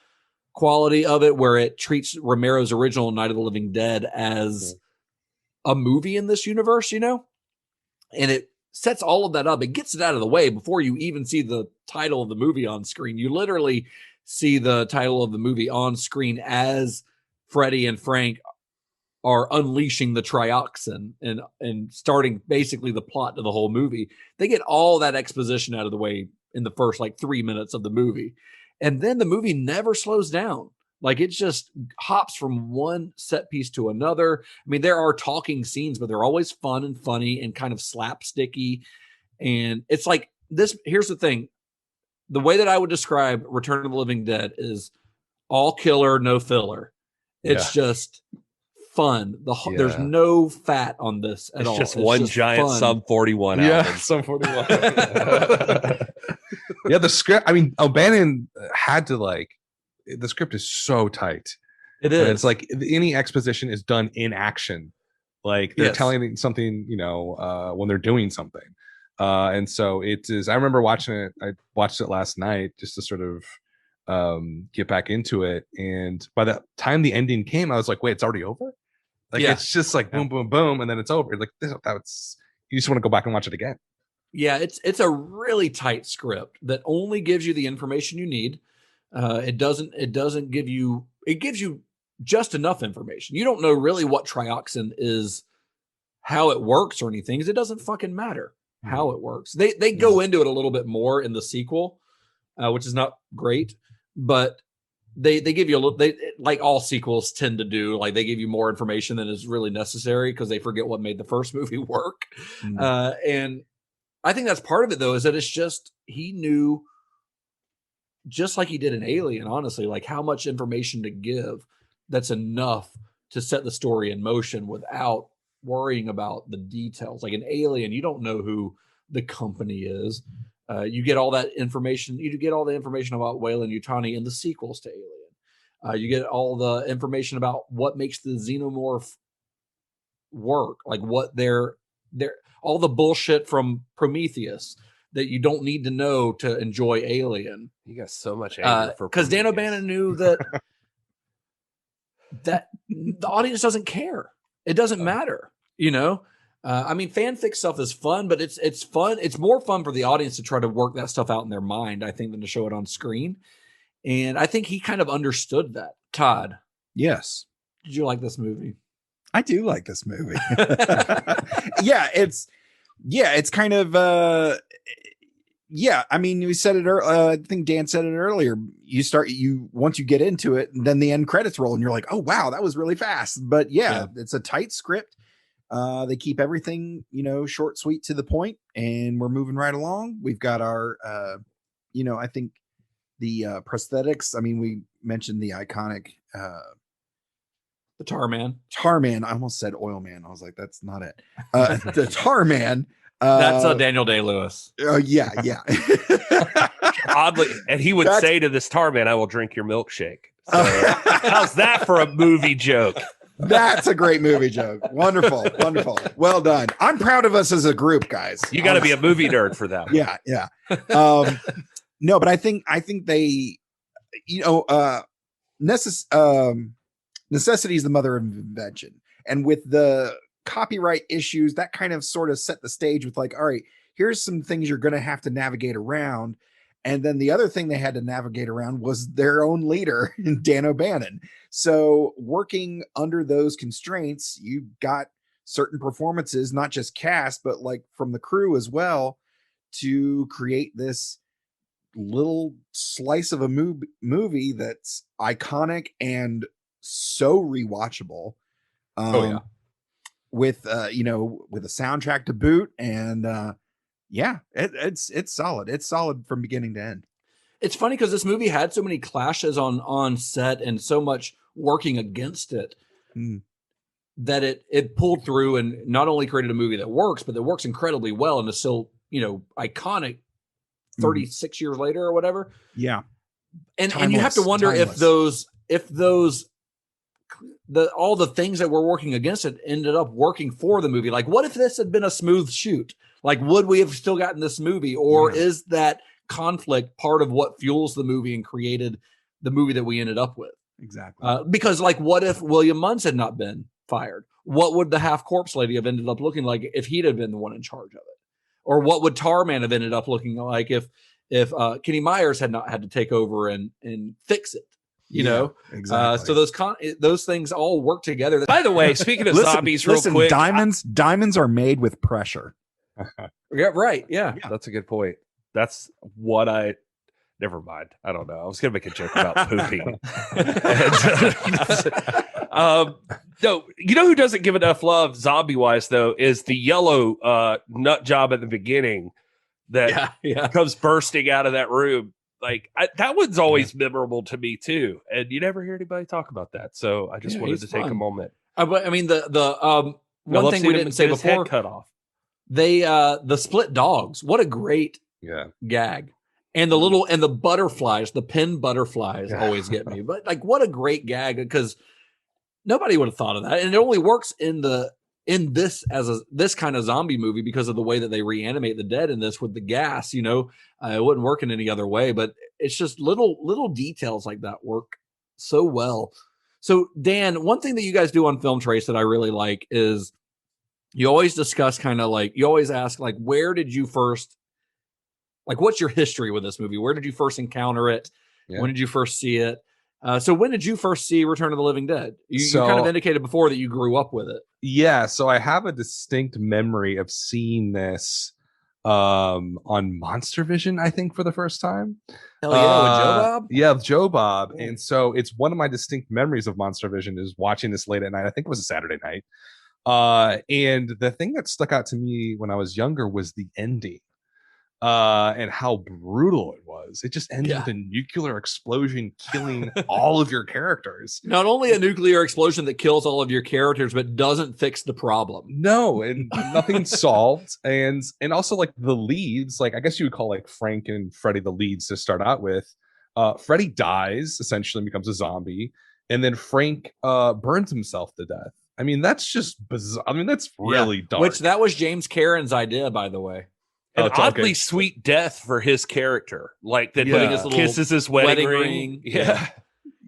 quality of it, where it treats Romero's original Night of the Living Dead as a movie in this universe, you know, and it sets all of that up. It gets it out of the way before you even see the title of the movie on screen. You literally see the title of the movie on screen as Freddy and Frank are unleashing the trioxin and starting basically the plot to the whole movie. They get all that exposition out of the way in the first like 3 minutes of the movie. And then the movie never slows down. Like it just hops from one set piece to another. I mean, there are talking scenes, but they're always fun and funny and kind of slapsticky. And it's like this. Here's the thing. The way that I would describe Return of the Living Dead is all killer, no filler. It's just fun. There's no fat on this at all. It's just one giant fun. Sub 41 album. Yeah, Sub 41. Yeah, the script. I mean, O'Bannon had to the script is so tight. It is. And it's like any exposition is done in action. Like they're telling something, when they're doing something. And so it is. I remember watching it. I watched it last night just to sort of get back into it. And by the time the ending came, I was like, "Wait, it's already over." Like it's just like boom, boom, boom, and then it's over. Like that's you just want to go back and watch it again. Yeah, it's a really tight script that only gives you the information you need. It doesn't give you. It gives you just enough information. You don't know really what trioxin is, how it works or anything, because it doesn't fucking matter how it works. They go into it a little bit more in the sequel, which is not great, but they give you a little. They like all sequels tend to do. Like they give you more information than is really necessary because they forget what made the first movie work. And I think that's part of it, though, is that it's just he knew. Just like he did in Alien, honestly, like how much information to give that's enough to set the story in motion without worrying about the details. Like in Alien, you don't know who the company is. You get all that information. You get all the information about Weyland-Yutani in the sequels to Alien. You get all the information about what makes the xenomorph work, like what they're all the bullshit from Prometheus that you don't need to know to enjoy Alien. You got so much anger for because Dan O'Bannon knew that the audience doesn't care. It doesn't matter, I mean, fanfic stuff is fun, but it's fun. It's more fun for the audience to try to work that stuff out in their mind, I think, than to show it on screen. And I think he kind of understood that. Todd. Yes. Did you like this movie? I do like this movie. It's kind of I mean, we said it I think Dan said it earlier. Once you get into it, and then the end credits roll and you're like, oh wow, that was really fast. But it's a tight script. They keep everything, short, sweet, to the point, and we're moving right along. We've got our I think the prosthetics. I mean, we mentioned the iconic the Tar Man. I almost said Oil Man. I was like, that's not it. The Tar Man. That's Daniel Day-Lewis. Yeah. Oddly, and he would say to this Tar Man, "I will drink your milkshake." So, how's that for a movie joke? That's a great movie joke. Wonderful. Well done. I'm proud of us as a group, guys. You got to be a movie nerd for that. Yeah. No, but I think they, necessity is the mother of invention, and with the copyright issues, that kind of sort of set the stage with like, all right, here's some things you're going to have to navigate around. And then the other thing they had to navigate around was their own leader, Dan O'Bannon. So working under those constraints, you got certain performances, not just cast, but like from the crew as well, to create this little slice of a movie that's iconic and so rewatchable. With with a soundtrack to boot, and it's solid. It's solid from beginning to end. It's funny because this movie had so many clashes on set and so much working against it that it pulled through and not only created a movie that works, but that works incredibly well and is still iconic 36 years later or whatever. Yeah, and you have to wonder if those all the things that were working against it ended up working for the movie. Like, what if this had been a smooth shoot? Like, would we have still gotten this movie? Or is that conflict part of what fuels the movie and created the movie that we ended up with? Exactly. Because, like, what if William Munns had not been fired? What would the half corpse lady have ended up looking like if he'd have been the one in charge of it? Or what would Tarman have ended up looking like if Kenny Myers had not had to take over and fix it? Exactly. So those things all work together. By the way, speaking of zombies, real quick, diamonds are made with pressure. Yeah, right. Yeah, that's a good point. That's what Never mind. I don't know. I was gonna make a joke about pooping. No, you know who doesn't give enough love zombie wise though is the yellow nut job at the beginning that comes bursting out of that room. Like that one's always memorable to me too, and you never hear anybody talk about that. So I just wanted to take a moment. But I mean, one thing we didn't say before, cut off. They the split dogs. What a great gag. And the little and the butterflies, the pin butterflies always get me. But like, what a great gag, because nobody would have thought of that, and it only works in this as this kind of zombie movie because of the way that they reanimate the dead in this with the gas. You know, it wouldn't work in any other way. But it's just little details like that work so well. So Dan, one thing that you guys do on Film Trace that I really like is you always discuss kind of like you always ask like, where did you first? Like, what's your history with this movie? Where did you first encounter it? Yeah. When did you first see it? So when did you first see Return of the Living Dead? You kind of indicated before that you grew up with it. Yeah, so I have a distinct memory of seeing this on Monster Vision, I think, for the first time. Hell yeah, with Joe Bob? Yeah, with Joe Bob. Yeah. And so it's one of my distinct memories of Monster Vision is watching this late at night. I think it was a Saturday night. And the thing that stuck out to me when I was younger was the ending. And how brutal it was. It just ended with a nuclear explosion killing all of your characters. Not only a nuclear explosion that kills all of your characters, but doesn't fix the problem. No, and nothing's solved. And also like the leads, like I guess you would call like Frank and Freddy the leads to start out with. Freddy dies essentially and becomes a zombie, and then Frank burns himself to death. I mean, that's just bizarre. I mean, that's really dark. Which that was James Cameron's idea, by the way. An oddly sweet death for his character, like that putting his little kisses his wedding ring. Yeah,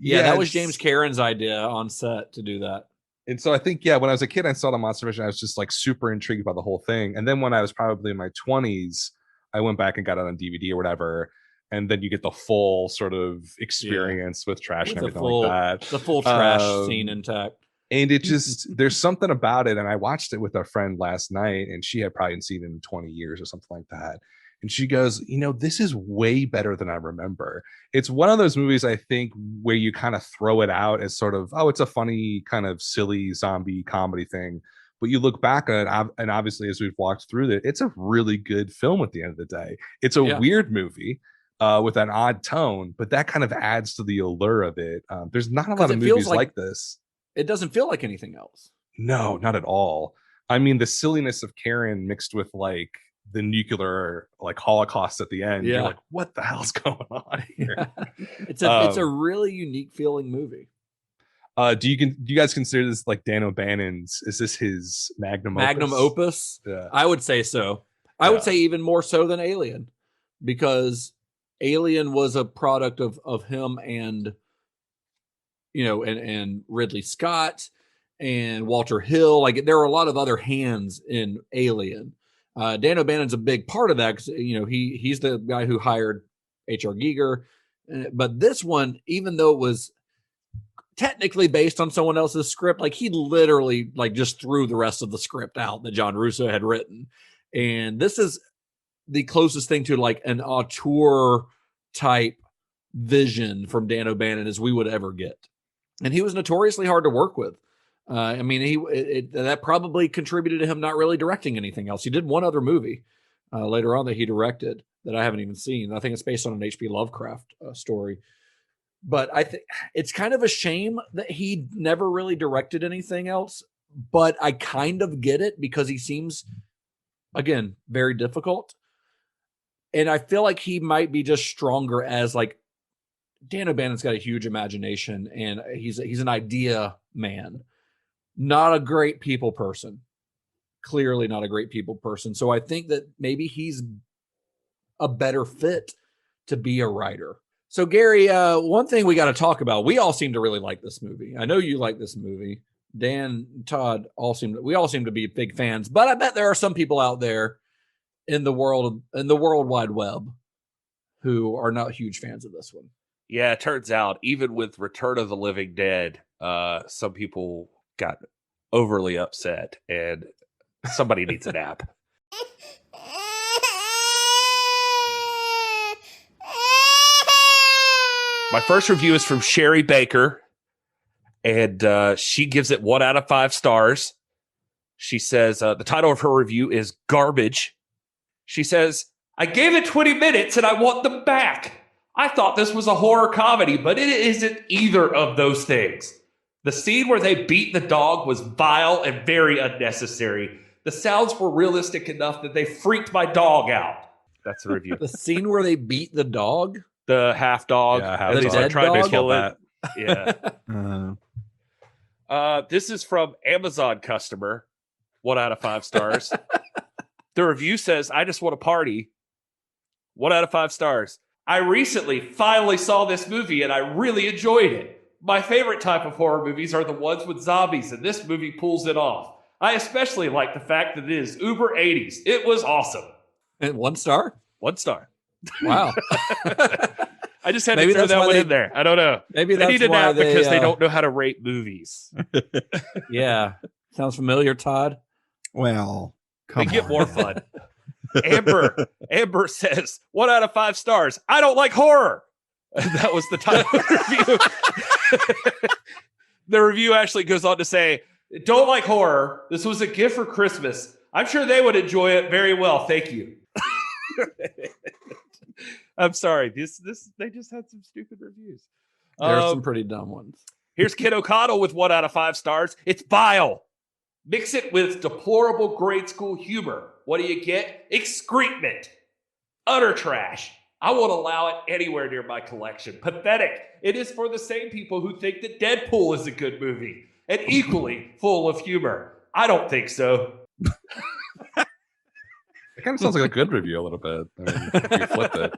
that was James Cameron's idea on set to do that. And so I think, when I was a kid, I saw the Monster Vision. I was just like super intrigued by the whole thing. And then when I was probably in my 20s, I went back and got it on DVD or whatever. And then you get the full sort of experience with trash and everything like that. The full trash scene intact. And it just, there's something about it. And I watched it with a friend last night, and she had probably seen it in 20 years or something like that. And she goes, this is way better than I remember. It's one of those movies, I think, where you kind of throw it out as sort of, it's a funny kind of silly zombie comedy thing. But you look back at it, and obviously as we've walked through it, it's a really good film at the end of the day. It's a weird movie with an odd tone, but that kind of adds to the allure of it. There's not a lot of movies like this. It doesn't feel like anything else. No, not at all. I mean, the silliness of Karen mixed with like the nuclear like Holocaust at the end. You're like, what the hell's going on here? It's a really unique feeling movie. Do you guys consider this like Dan O'Bannon's? Is this his magnum opus? Yeah. I would say so. I would say even more so than Alien, because Alien was a product of him and and Ridley Scott and Walter Hill. Like there are a lot of other hands in Alien. Dan O'Bannon's a big part of that because he's the guy who hired H.R. Giger. But this one, even though it was technically based on someone else's script, like he literally like just threw the rest of the script out that John Russo had written. And this is the closest thing to like an auteur type vision from Dan O'Bannon as we would ever get. And he was notoriously hard to work with. I mean, that probably contributed to him not really directing anything else. He did one other movie later on that he directed that I haven't even seen. I think it's based on an H.P. Lovecraft story. But I think it's kind of a shame that he never really directed anything else. But I kind of get it because he seems, again, very difficult. And I feel like he might be just stronger as like, Dan O'Bannon's got a huge imagination, and he's an idea man, not a great people person. Clearly not a great people person. So I think that maybe he's a better fit to be a writer. So Gary, one thing we got to talk about. We all seem to really like this movie. I know you like this movie. Dan, Todd, we all seem to be big fans. But I bet there are some people out there in the World Wide Web who are not huge fans of this one. Yeah, it turns out even with Return of the Living Dead, some people got overly upset, and somebody needs an app. My first review is from Sherry Baker, and she gives it 1 out of 5 stars. She says the title of her review is Garbage. She says, I gave it 20 minutes and I want them back. I thought this was a horror comedy, but it isn't either of those things. The scene where they beat the dog was vile and very unnecessary. The sounds were realistic enough that they freaked my dog out. That's the review. The scene where they beat the dog? The half dog. Yeah, half the dog. dead Trying to dog? kill it. Yeah. This is from Amazon customer. 1 out of 5 stars. The review says, I just want to party. 1 out of 5 stars. I recently finally saw this movie and I really enjoyed it. My favorite type of horror movies are the ones with zombies, and this movie pulls it off. I especially like the fact that it is uber 80s. It was awesome. And 1 star? 1 star. Wow. I just had to throw that one in there. I don't know. Maybe they that's need a why nap because they don't know how to rate movies. Yeah. Sounds familiar, Todd? Well, they get more fun. Amber says 1 out of 5 stars. I don't like horror. That was the title of the review. The review actually goes on to say, don't like horror. This was a gift for Christmas. I'm sure they would enjoy it very well. Thank you. I'm sorry. They just had some stupid reviews. There's some pretty dumb ones. Here's Ken O'Connell with 1 out of 5 stars. It's bile. Mix it with deplorable grade school humor. What do you get? Excrement. Utter trash. I won't allow it anywhere near my collection. Pathetic. It is for the same people who think that Deadpool is a good movie and equally full of humor. I don't think so. It kind of sounds like a good review a little bit. I mean, if you flipped it.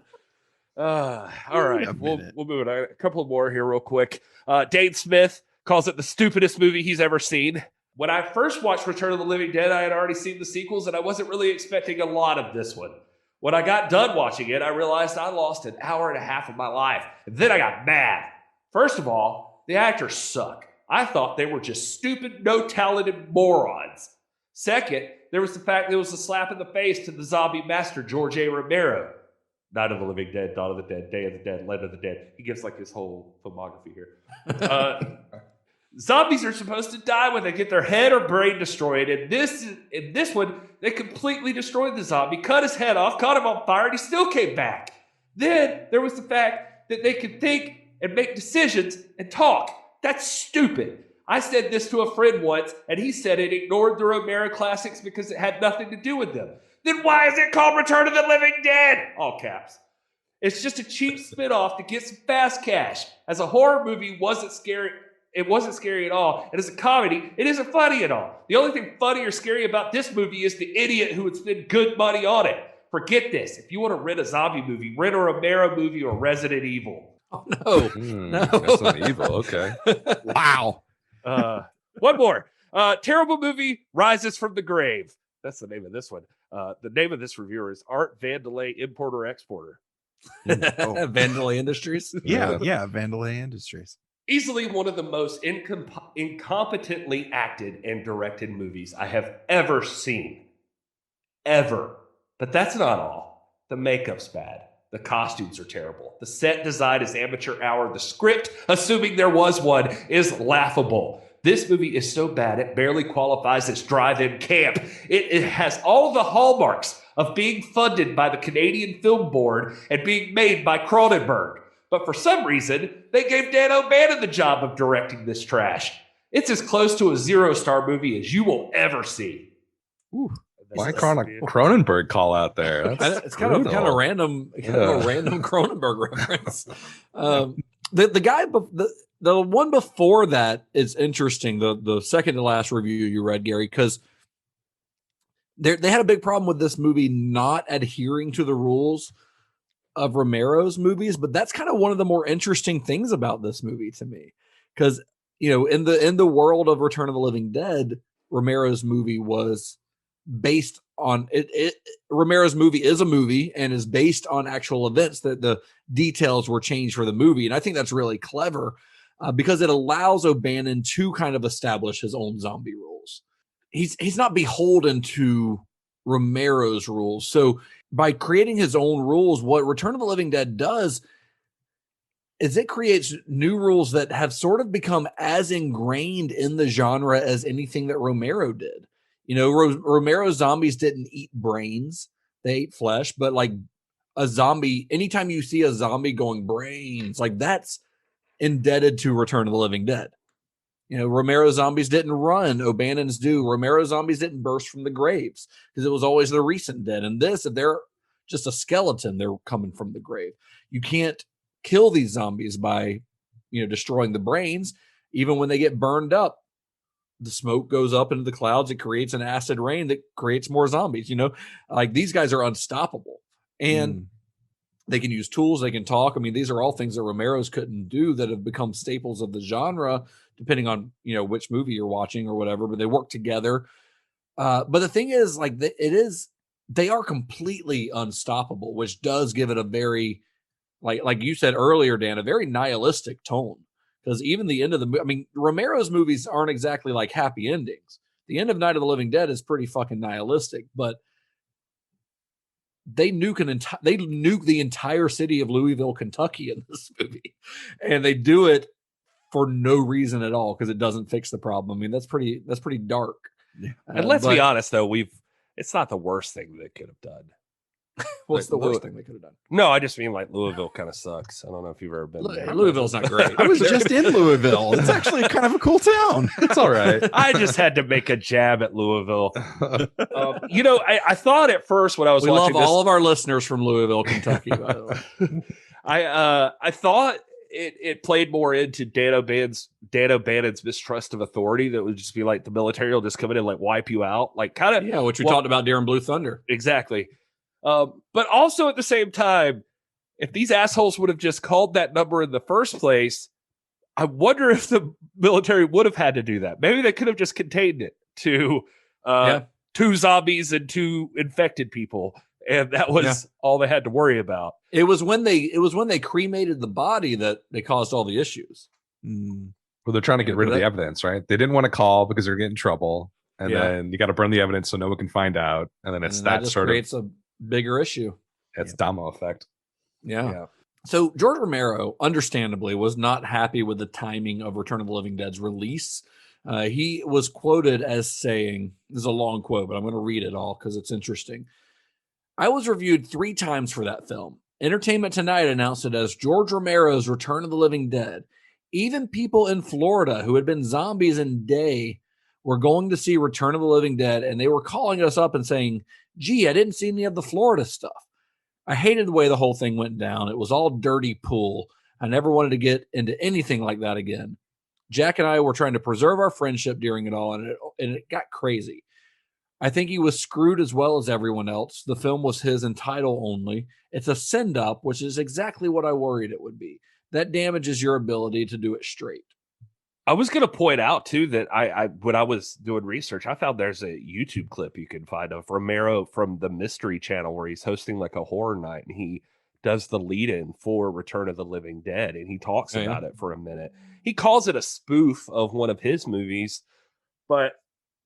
All right. We'll move it. A couple more here real quick. Dane Smith calls it the stupidest movie he's ever seen. When I first watched Return of the Living Dead, I had already seen the sequels, and I wasn't really expecting a lot of this one. When I got done watching it, I realized I lost an hour and a half of my life. And then I got mad. First of all, the actors suck. I thought they were just stupid, no-talented morons. Second, there was the fact that it was a slap in the face to the zombie master, George A. Romero. Night of the Living Dead, Dawn of the Dead, Day of the Dead, Land of the Dead. He gives like his whole filmography here. Zombies are supposed to die when they get their head or brain destroyed. And in this one, they completely destroyed the zombie, cut his head off, caught him on fire, and he still came back. Then there was the fact that they could think and make decisions and talk. That's stupid. I said this to a friend once, and he said it ignored the Romero classics because it had nothing to do with them. Then why is it called Return of the Living Dead? All caps. It's just a cheap spinoff to get some fast cash. As a horror movie, wasn't scary. It wasn't scary at all. And as a comedy, it isn't funny at all. The only thing funny or scary about this movie is the idiot who would spend good money on it. Forget this. If you want to rent a zombie movie, rent a Romero movie or Resident Evil. Oh, no. No. Resident Evil, okay. Wow. One more. Terrible movie, Rises from the Grave. That's the name of this one. The name of this reviewer is Art Vandelay, Importer Exporter. Vandelay Industries? Yeah, Vandelay Industries. Easily one of the most incompetently acted and directed movies I have ever seen. Ever. But that's not all. The makeup's bad. The costumes are terrible. The set design is amateur hour. The script, assuming there was one, is laughable. This movie is so bad it barely qualifies as drive-in camp. It has all the hallmarks of being funded by the Canadian Film Board and being made by Cronenberg. But for some reason, they gave Dan O'Bannon the job of directing this trash. It's as close to a 0-star movie as you will ever see. Ooh, why Cronenberg call out there? It's kind of random, a random Cronenberg reference. The guy, the one before that is interesting. The second to last review you read, Gary, because they had a big problem with this movie not adhering to the rules of Romero's movies, but that's kind of one of the more interesting things about this movie to me, because in the world of Return of the Living Dead, Romero's movie was based on it. Romero's movie is a movie and is based on actual events that the details were changed for the movie, and I think that's really clever because it allows O'Bannon to kind of establish his own zombie rules. He's not beholden to Romero's rules, so by creating his own rules, what Return of the Living Dead does is it creates new rules that have sort of become as ingrained in the genre as anything that Romero did. You know, Romero's zombies didn't eat brains, they ate flesh, but like a zombie, anytime you see a zombie going brains, like that's indebted to Return of the Living Dead. You know, Romero zombies didn't run, O'Bannon's do. Romero zombies didn't burst from the graves because it was always the recent dead. And this, if they're just a skeleton, they're coming from the grave. You can't kill these zombies by, you know, destroying the brains. Even when they get burned up, the smoke goes up into the clouds. It creates an acid rain that creates more zombies. You know, like these guys are unstoppable. And they can use tools, they can talk. I mean, these are all things that Romero's couldn't do that have become staples of the genre, depending on, you know, which movie you're watching or whatever, but they work together. But the thing is, like, they are completely unstoppable, which does give it a very, like you said earlier, Dan, a very nihilistic tone. Because even the end of the movie, I mean, Romero's movies aren't exactly like happy endings. The end of Night of the Living Dead is pretty fucking nihilistic, but they nuke the entire city of Louisville, Kentucky in this movie. And they do it for no reason at all because it doesn't fix the problem. I mean, that's pretty dark. Yeah. And let's be honest, though, it's not the worst thing they could have done. What's the worst thing they could have done? No, I just mean like Louisville kind of sucks. I don't know if you've ever been there. Louisville's not great. I was just in Louisville. It's actually kind of a cool town. It's all right. I just had to make a jab at Louisville. You know, I thought at first when I was watching love all of our listeners from Louisville, Kentucky, by the way. I thought it played more into Dan O'Bannon's mistrust of authority. That would just be like the military will just come in and like wipe you out, like kind of which we talked about during Blue Thunder. Exactly. But also at the same time, if these assholes would have just called that number in the first place, I wonder if the military would have had to do that. Maybe they could have just contained it to 2 zombies and 2 infected people, and that was all they had to worry about. It was when they cremated the body that they caused all the issues. Well, they're trying to get rid of the evidence, right? They didn't want to call because they're getting in trouble, and then you got to burn the evidence so no one can find out, and then it's that sort creates a bigger issue. It's domino effect. Yeah. So George Romero, understandably, was not happy with the timing of Return of the Living Dead's release. He was quoted as saying, this is a long quote, but I'm going to read it all because it's interesting. I was reviewed 3 times for that film. Entertainment Tonight announced it as George Romero's Return of the Living Dead. Even people in Florida who had been zombies in Day were going to see Return of the Living Dead, and they were calling us up and saying, gee, I didn't see any of the Florida stuff. I hated the way the whole thing went down. It was all dirty pool. I never wanted to get into anything like that again. Jack and I were trying to preserve our friendship during it all, and it got crazy. I think he was screwed as well as everyone else. The film was his in title only. It's a send-up, which is exactly what I worried it would be. That damages your ability to do it straight. I was going to point out, too, that I when I was doing research, I found there's a YouTube clip you can find of Romero from the Mystery Channel where he's hosting like a horror night, and he does the lead-in for Return of the Living Dead, and he talks about it for a minute. He calls it a spoof of one of his movies, but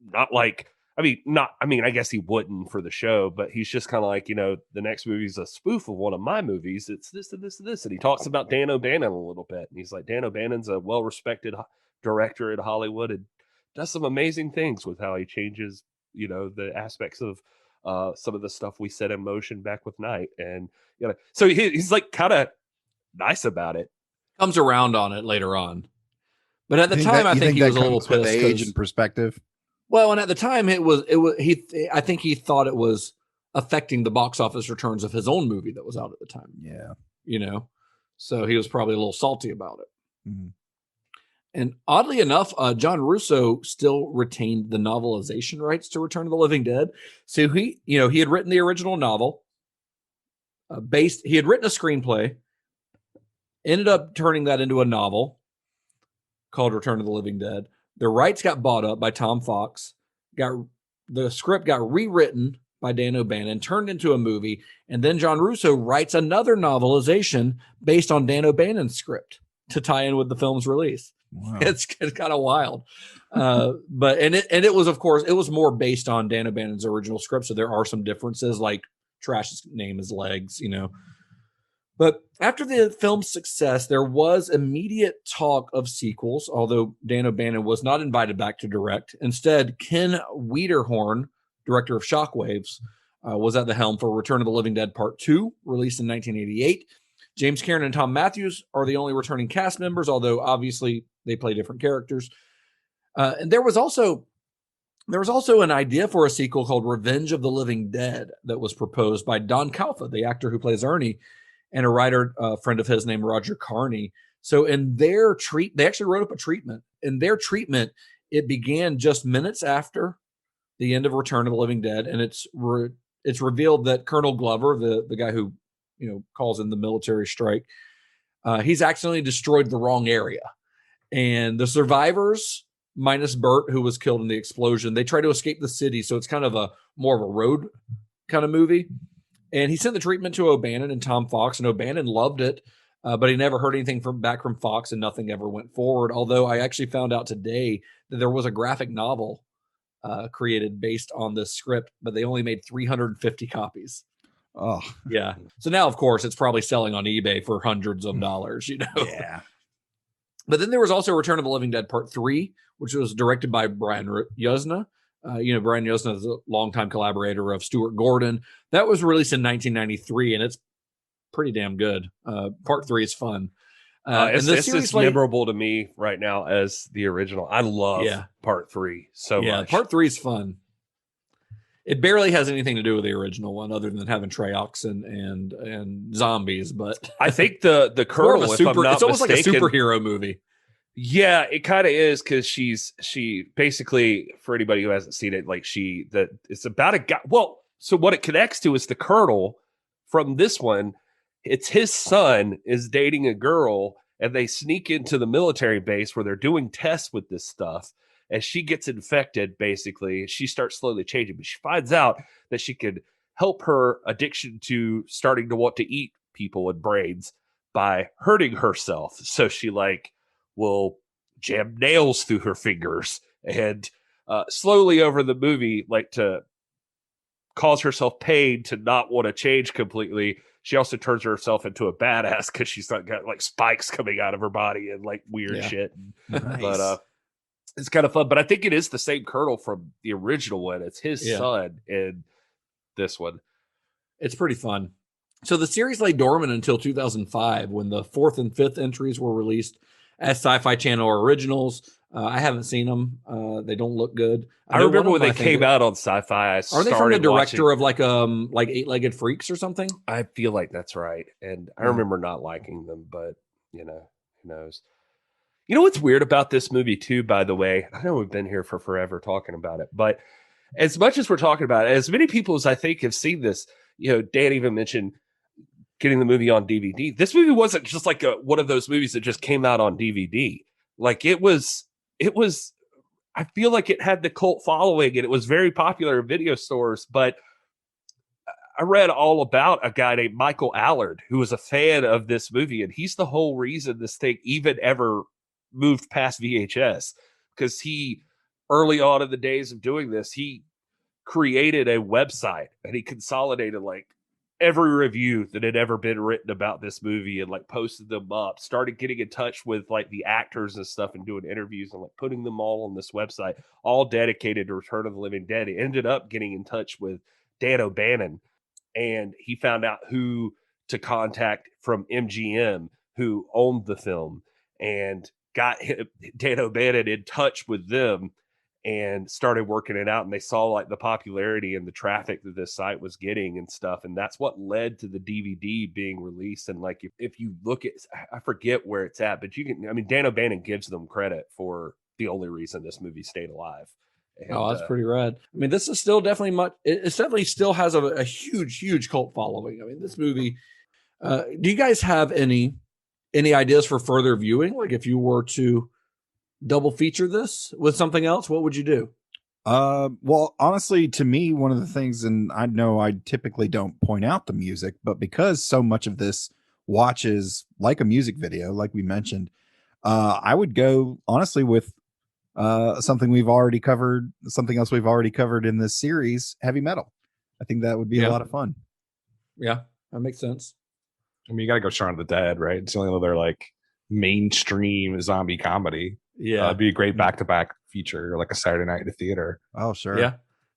not like... I guess he wouldn't for the show, but he's just kind of like, you know, the next movie's a spoof of one of my movies. It's this and this and this. And he talks about Dan O'Bannon a little bit. And he's like, Dan O'Bannon's a well-respected director in Hollywood and does some amazing things with how he changes, you know, the aspects of some of the stuff we set in motion back with Night. And, you know, so he's like kind of nice about it. Comes around on it later on. But at the time, I think he was a little pissed. Age and perspective. Well, and at the time, I think he thought it was affecting the box office returns of his own movie that was out at the time. Yeah. You know, so he was probably a little salty about it. Mm-hmm. And oddly enough, John Russo still retained the novelization rights to Return of the Living Dead. So he had written the original novel, he had written a screenplay, ended up turning that into a novel called Return of the Living Dead. The rights got bought up by Tom Fox. The script got rewritten by Dan O'Bannon, turned into a movie, and then John Russo writes another novelization based on Dan O'Bannon's script to tie in with the film's release. Wow. It's kind of wild, but it was, of course, it was more based on Dan O'Bannon's original script, so there are some differences. Like Trash's name is Legs, you know. But after the film's success, there was immediate talk of sequels, although Dan O'Bannon was not invited back to direct. Instead, Ken Wiederhorn, director of Shockwaves, was at the helm for Return of the Living Dead Part 2, released in 1988. James Cairn and Tom Matthews are the only returning cast members, although obviously they play different characters. And there was also an idea for a sequel called Revenge of the Living Dead that was proposed by Don Calfa, the actor who plays Ernie, and a writer friend of his named Roger Carney. So in their they actually wrote up a treatment. In their treatment, it began just minutes after the end of Return of the Living Dead, and it's revealed that Colonel Glover, the guy who calls in the military strike, he's accidentally destroyed the wrong area, and the survivors, minus Bert, who was killed in the explosion, they try to escape the city. So it's kind of more of a road kind of movie. And he sent the treatment to O'Bannon and Tom Fox, and O'Bannon loved it, but he never heard anything back from Fox, and nothing ever went forward. Although I actually found out today that there was a graphic novel created based on this script, but they only made 350 copies. Oh, yeah. So now, of course, it's probably selling on eBay for hundreds of dollars, Yeah. But then there was also Return of the Living Dead Part 3, which was directed by Brian Yuzna. Brian Yuzna is a longtime collaborator of Stuart Gordon. That was released in 1993, and it's pretty damn good. Part 3 is fun. It's as memorable to me right now as the original. I love Part 3 so much. Part 3 is fun. It barely has anything to do with the original one, other than having Treyarch and zombies. But I think the Colonel, it's almost like a superhero movie. Yeah, it kind of is, because she basically, for anybody who hasn't seen it, it's about a guy. Well, so what it connects to is the Colonel from this one. It's his son is dating a girl, and they sneak into the military base where they're doing tests with this stuff. As she gets infected, basically, she starts slowly changing, but she finds out that she could help her addiction to starting to want to eat people and brains by hurting herself. So she will jam nails through her fingers and slowly over the movie, to cause herself pain to not want to change completely. She also turns herself into a badass because she's got spikes coming out of her body and weird shit. Nice. But it's kind of fun. But I think it is the same Colonel from the original one. It's his son in this one. It's pretty fun. So the series lay dormant until 2005, when the 4th and 5th entries were released as Sci-Fi Channel originals. I haven't seen them. They don't look good. I remember when they came out on Sci-Fi. Are they from the director of Eight-Legged Freaks or something? I feel like that's right. And I remember not liking them, but who knows? You know what's weird about this movie too, by the way? I know we've been here for forever talking about it, but as much as we're talking about it, as many people as I think have seen this, Dan even mentioned getting the movie on DVD. This movie wasn't just one of those movies that just came out on DVD. It was, I feel like it had the cult following, and it was very popular in video stores. But I read all about a guy named Michael Allard, who was a fan of this movie, and he's the whole reason this thing even ever moved past VHS, because he, early on in the days of doing this, he created a website and he consolidated every review that had ever been written about this movie and posted them up, started getting in touch with the actors and stuff and doing interviews and putting them all on this website, all dedicated to Return of the Living Dead. He ended up getting in touch with Dan O'Bannon, and he found out who to contact from MGM, who owned the film, and got Dan O'Bannon in touch with them and started working it out. And they saw the popularity and the traffic that this site was getting and stuff. And that's what led to the DVD being released. And if you look at, I forget where it's at, but Dan O'Bannon gives them credit for the only reason this movie stayed alive. And, that's pretty rad. This is still definitely it definitely still has a huge cult following. This movie, do you guys have any ideas for further viewing? If you were to double feature this with something else, what would you do? Well, honestly, to me, one of the things, and I know I typically don't point out the music, but because so much of this watches like a music video, like we mentioned, I would go honestly with something else we've already covered in this series, heavy metal. I think that would be a lot of fun. Yeah, that makes sense. I mean, you got to go Shaun of the Dead, right? It's the only other like mainstream zombie comedy. Yeah, it'd be a great back-to-back feature, like a Saturday night at the theater. Oh, sure. Yeah,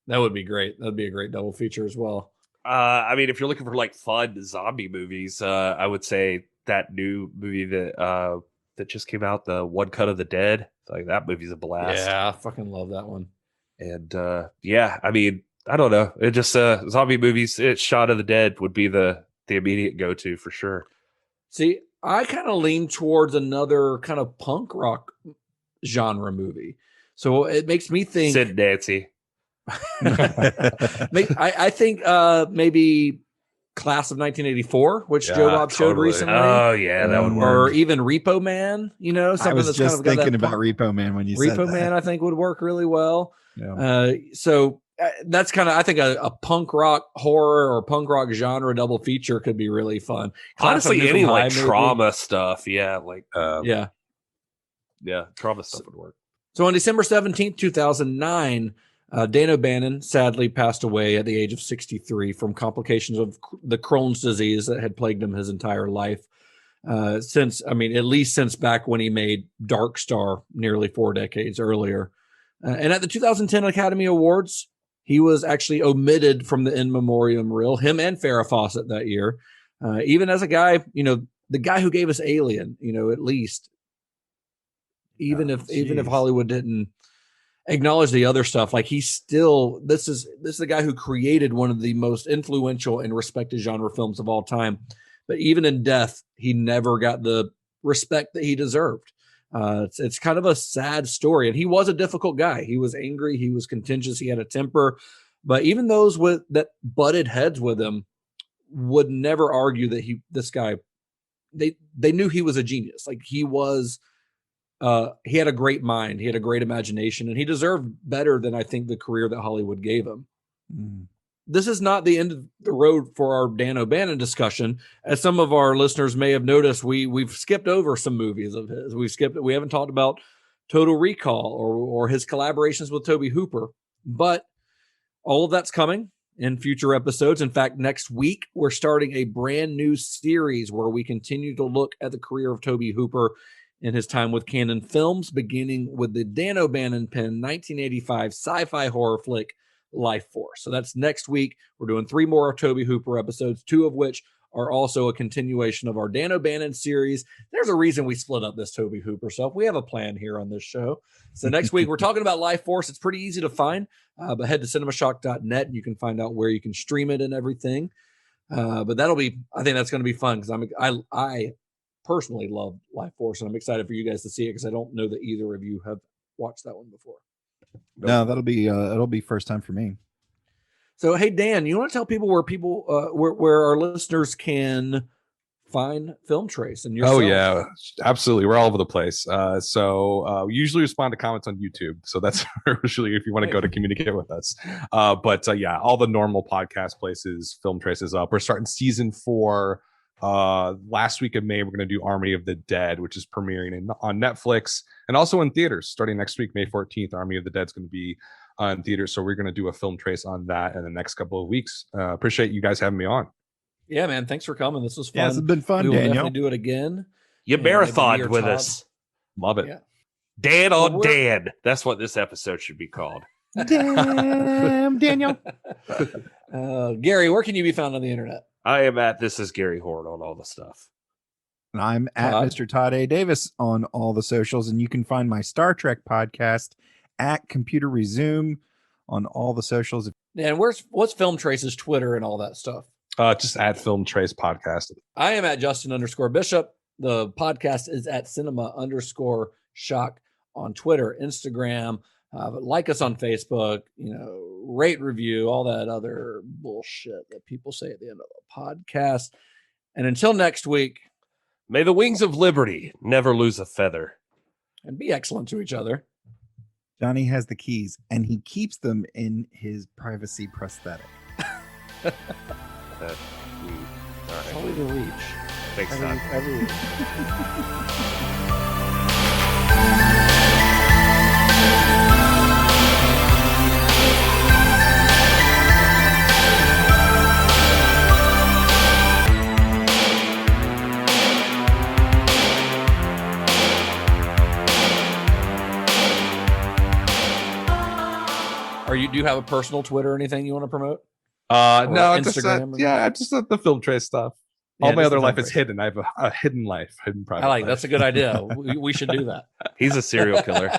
that would be great. That'd be a great double feature as well. I mean, if you're looking for like fun zombie movies, I would say that new movie that just came out, the One Cut of the Dead. Like that movie's a blast. Yeah, I fucking love that one. And yeah, I mean, I don't know. It just zombie movies. Shaun of the Dead would be the immediate go-to for sure. See, I kind of lean towards another kind of punk rock genre movie, so it makes me think Sid and Nancy. I think maybe Class of 1984, which Joe Bob showed recently. Oh yeah, that would work. Or even Repo Man. You know, something I was that's just kind of thinking about Repo Man when you said Repo that. Man. I think would work really well. Yeah. So that's kind of, I think a punk rock horror or punk rock genre double feature could be really fun. Honestly, any like trauma stuff, yeah, like yeah, trauma stuff would work. So on December 17th, 2009, Dan O'Bannon sadly passed away at the age of 63 from complications of the Crohn's disease that had plagued him his entire life. At least since back when he made Dark Star nearly 4 decades earlier. And at the 2010 Academy Awards, he was actually omitted from the in memoriam reel, him and Farrah Fawcett that year. Even as a guy, the guy who gave us Alien, at least, even if Hollywood didn't acknowledge the other stuff, like this is the guy who created one of the most influential and respected genre films of all time. But even in death, he never got the respect that he deserved. It's kind of a sad story, and he was a difficult guy. He was angry, he was contentious, he had a temper, but even those that butted heads with him would never argue that this guy, they knew he was a genius. Like he was, he had a great mind, he had a great imagination, and he deserved better than I think the career that Hollywood gave him. This is not the end of the road for our Dan O'Bannon discussion. As some of our listeners may have noticed, we've skipped over some movies of his. We haven't talked about Total Recall or his collaborations with Tobe Hooper, but all of that's coming in future episodes. In fact, next week, we're starting a brand new series where we continue to look at the career of Tobe Hooper in his time with Cannon Films, beginning with the Dan O'Bannon penned 1985 sci-fi horror flick, LIFEFORCE. So that's next week. We're doing 3 more of Tobe Hooper episodes, 2 of which are also a continuation of our Dan O'Bannon series. There's a reason we split up this Tobe Hooper stuff. We have a plan here on this show. So next week, we're talking about LIFEFORCE. It's pretty easy to find, but head to cinemashock.net and you can find out where you can stream it and everything. But I think that's going to be fun because I personally love LIFEFORCE, and I'm excited for you guys to see it because I don't know that either of you have watched that one before. No, it'll be first time for me. So, hey Dan, you want to tell people where our listeners can find Film Trace and yourself? Oh yeah, absolutely. We're all over the place. So we usually respond to comments on YouTube. So that's usually if you want to go to communicate with us. But yeah, all the normal podcast places, Film Trace is up. We're starting season 4. Last week of May, we're going to do Army of the Dead, which is premiering on Netflix and also in theaters starting next week, May 14th. Army of the Dead is going to be in theaters, so we're going to do a Film Trace on that in the next couple of weeks. Appreciate you guys having me on. Yeah, man, thanks for coming. This was fun. Yeah, it's been fun, we will Daniel. definitely do it again. You marathoned with us. Love it. Yeah. Dan on Dan. That's what this episode should be called. Damn, Daniel. Gary, where can you be found on the internet? I am at This Is Gary Horn on all the stuff. And I'm at Todd? Mr. Todd A. Davis on all the socials, and you can find my Star Trek podcast at Computer Resume on all the socials. And what's Film Trace's Twitter and all that stuff? Just at Film Trace Podcast. I am at Justin_Bishop. The podcast is at Cinema_Shock on Twitter, Instagram. Like us on Facebook, rate, review, all that other bullshit that people say at the end of a podcast. And until next week, may the wings of liberty never lose a feather. And be excellent to each other. Johnny has the keys, and he keeps them in his privacy prosthetic. All right. Only the reach. Thanks, Todd. Every week. Do you have a personal Twitter or anything you want to promote? No, Instagram? just the film trace stuff. All my other life is hidden. I have a hidden life, hidden private. I like life. that's a good idea. We should do that. He's a serial killer.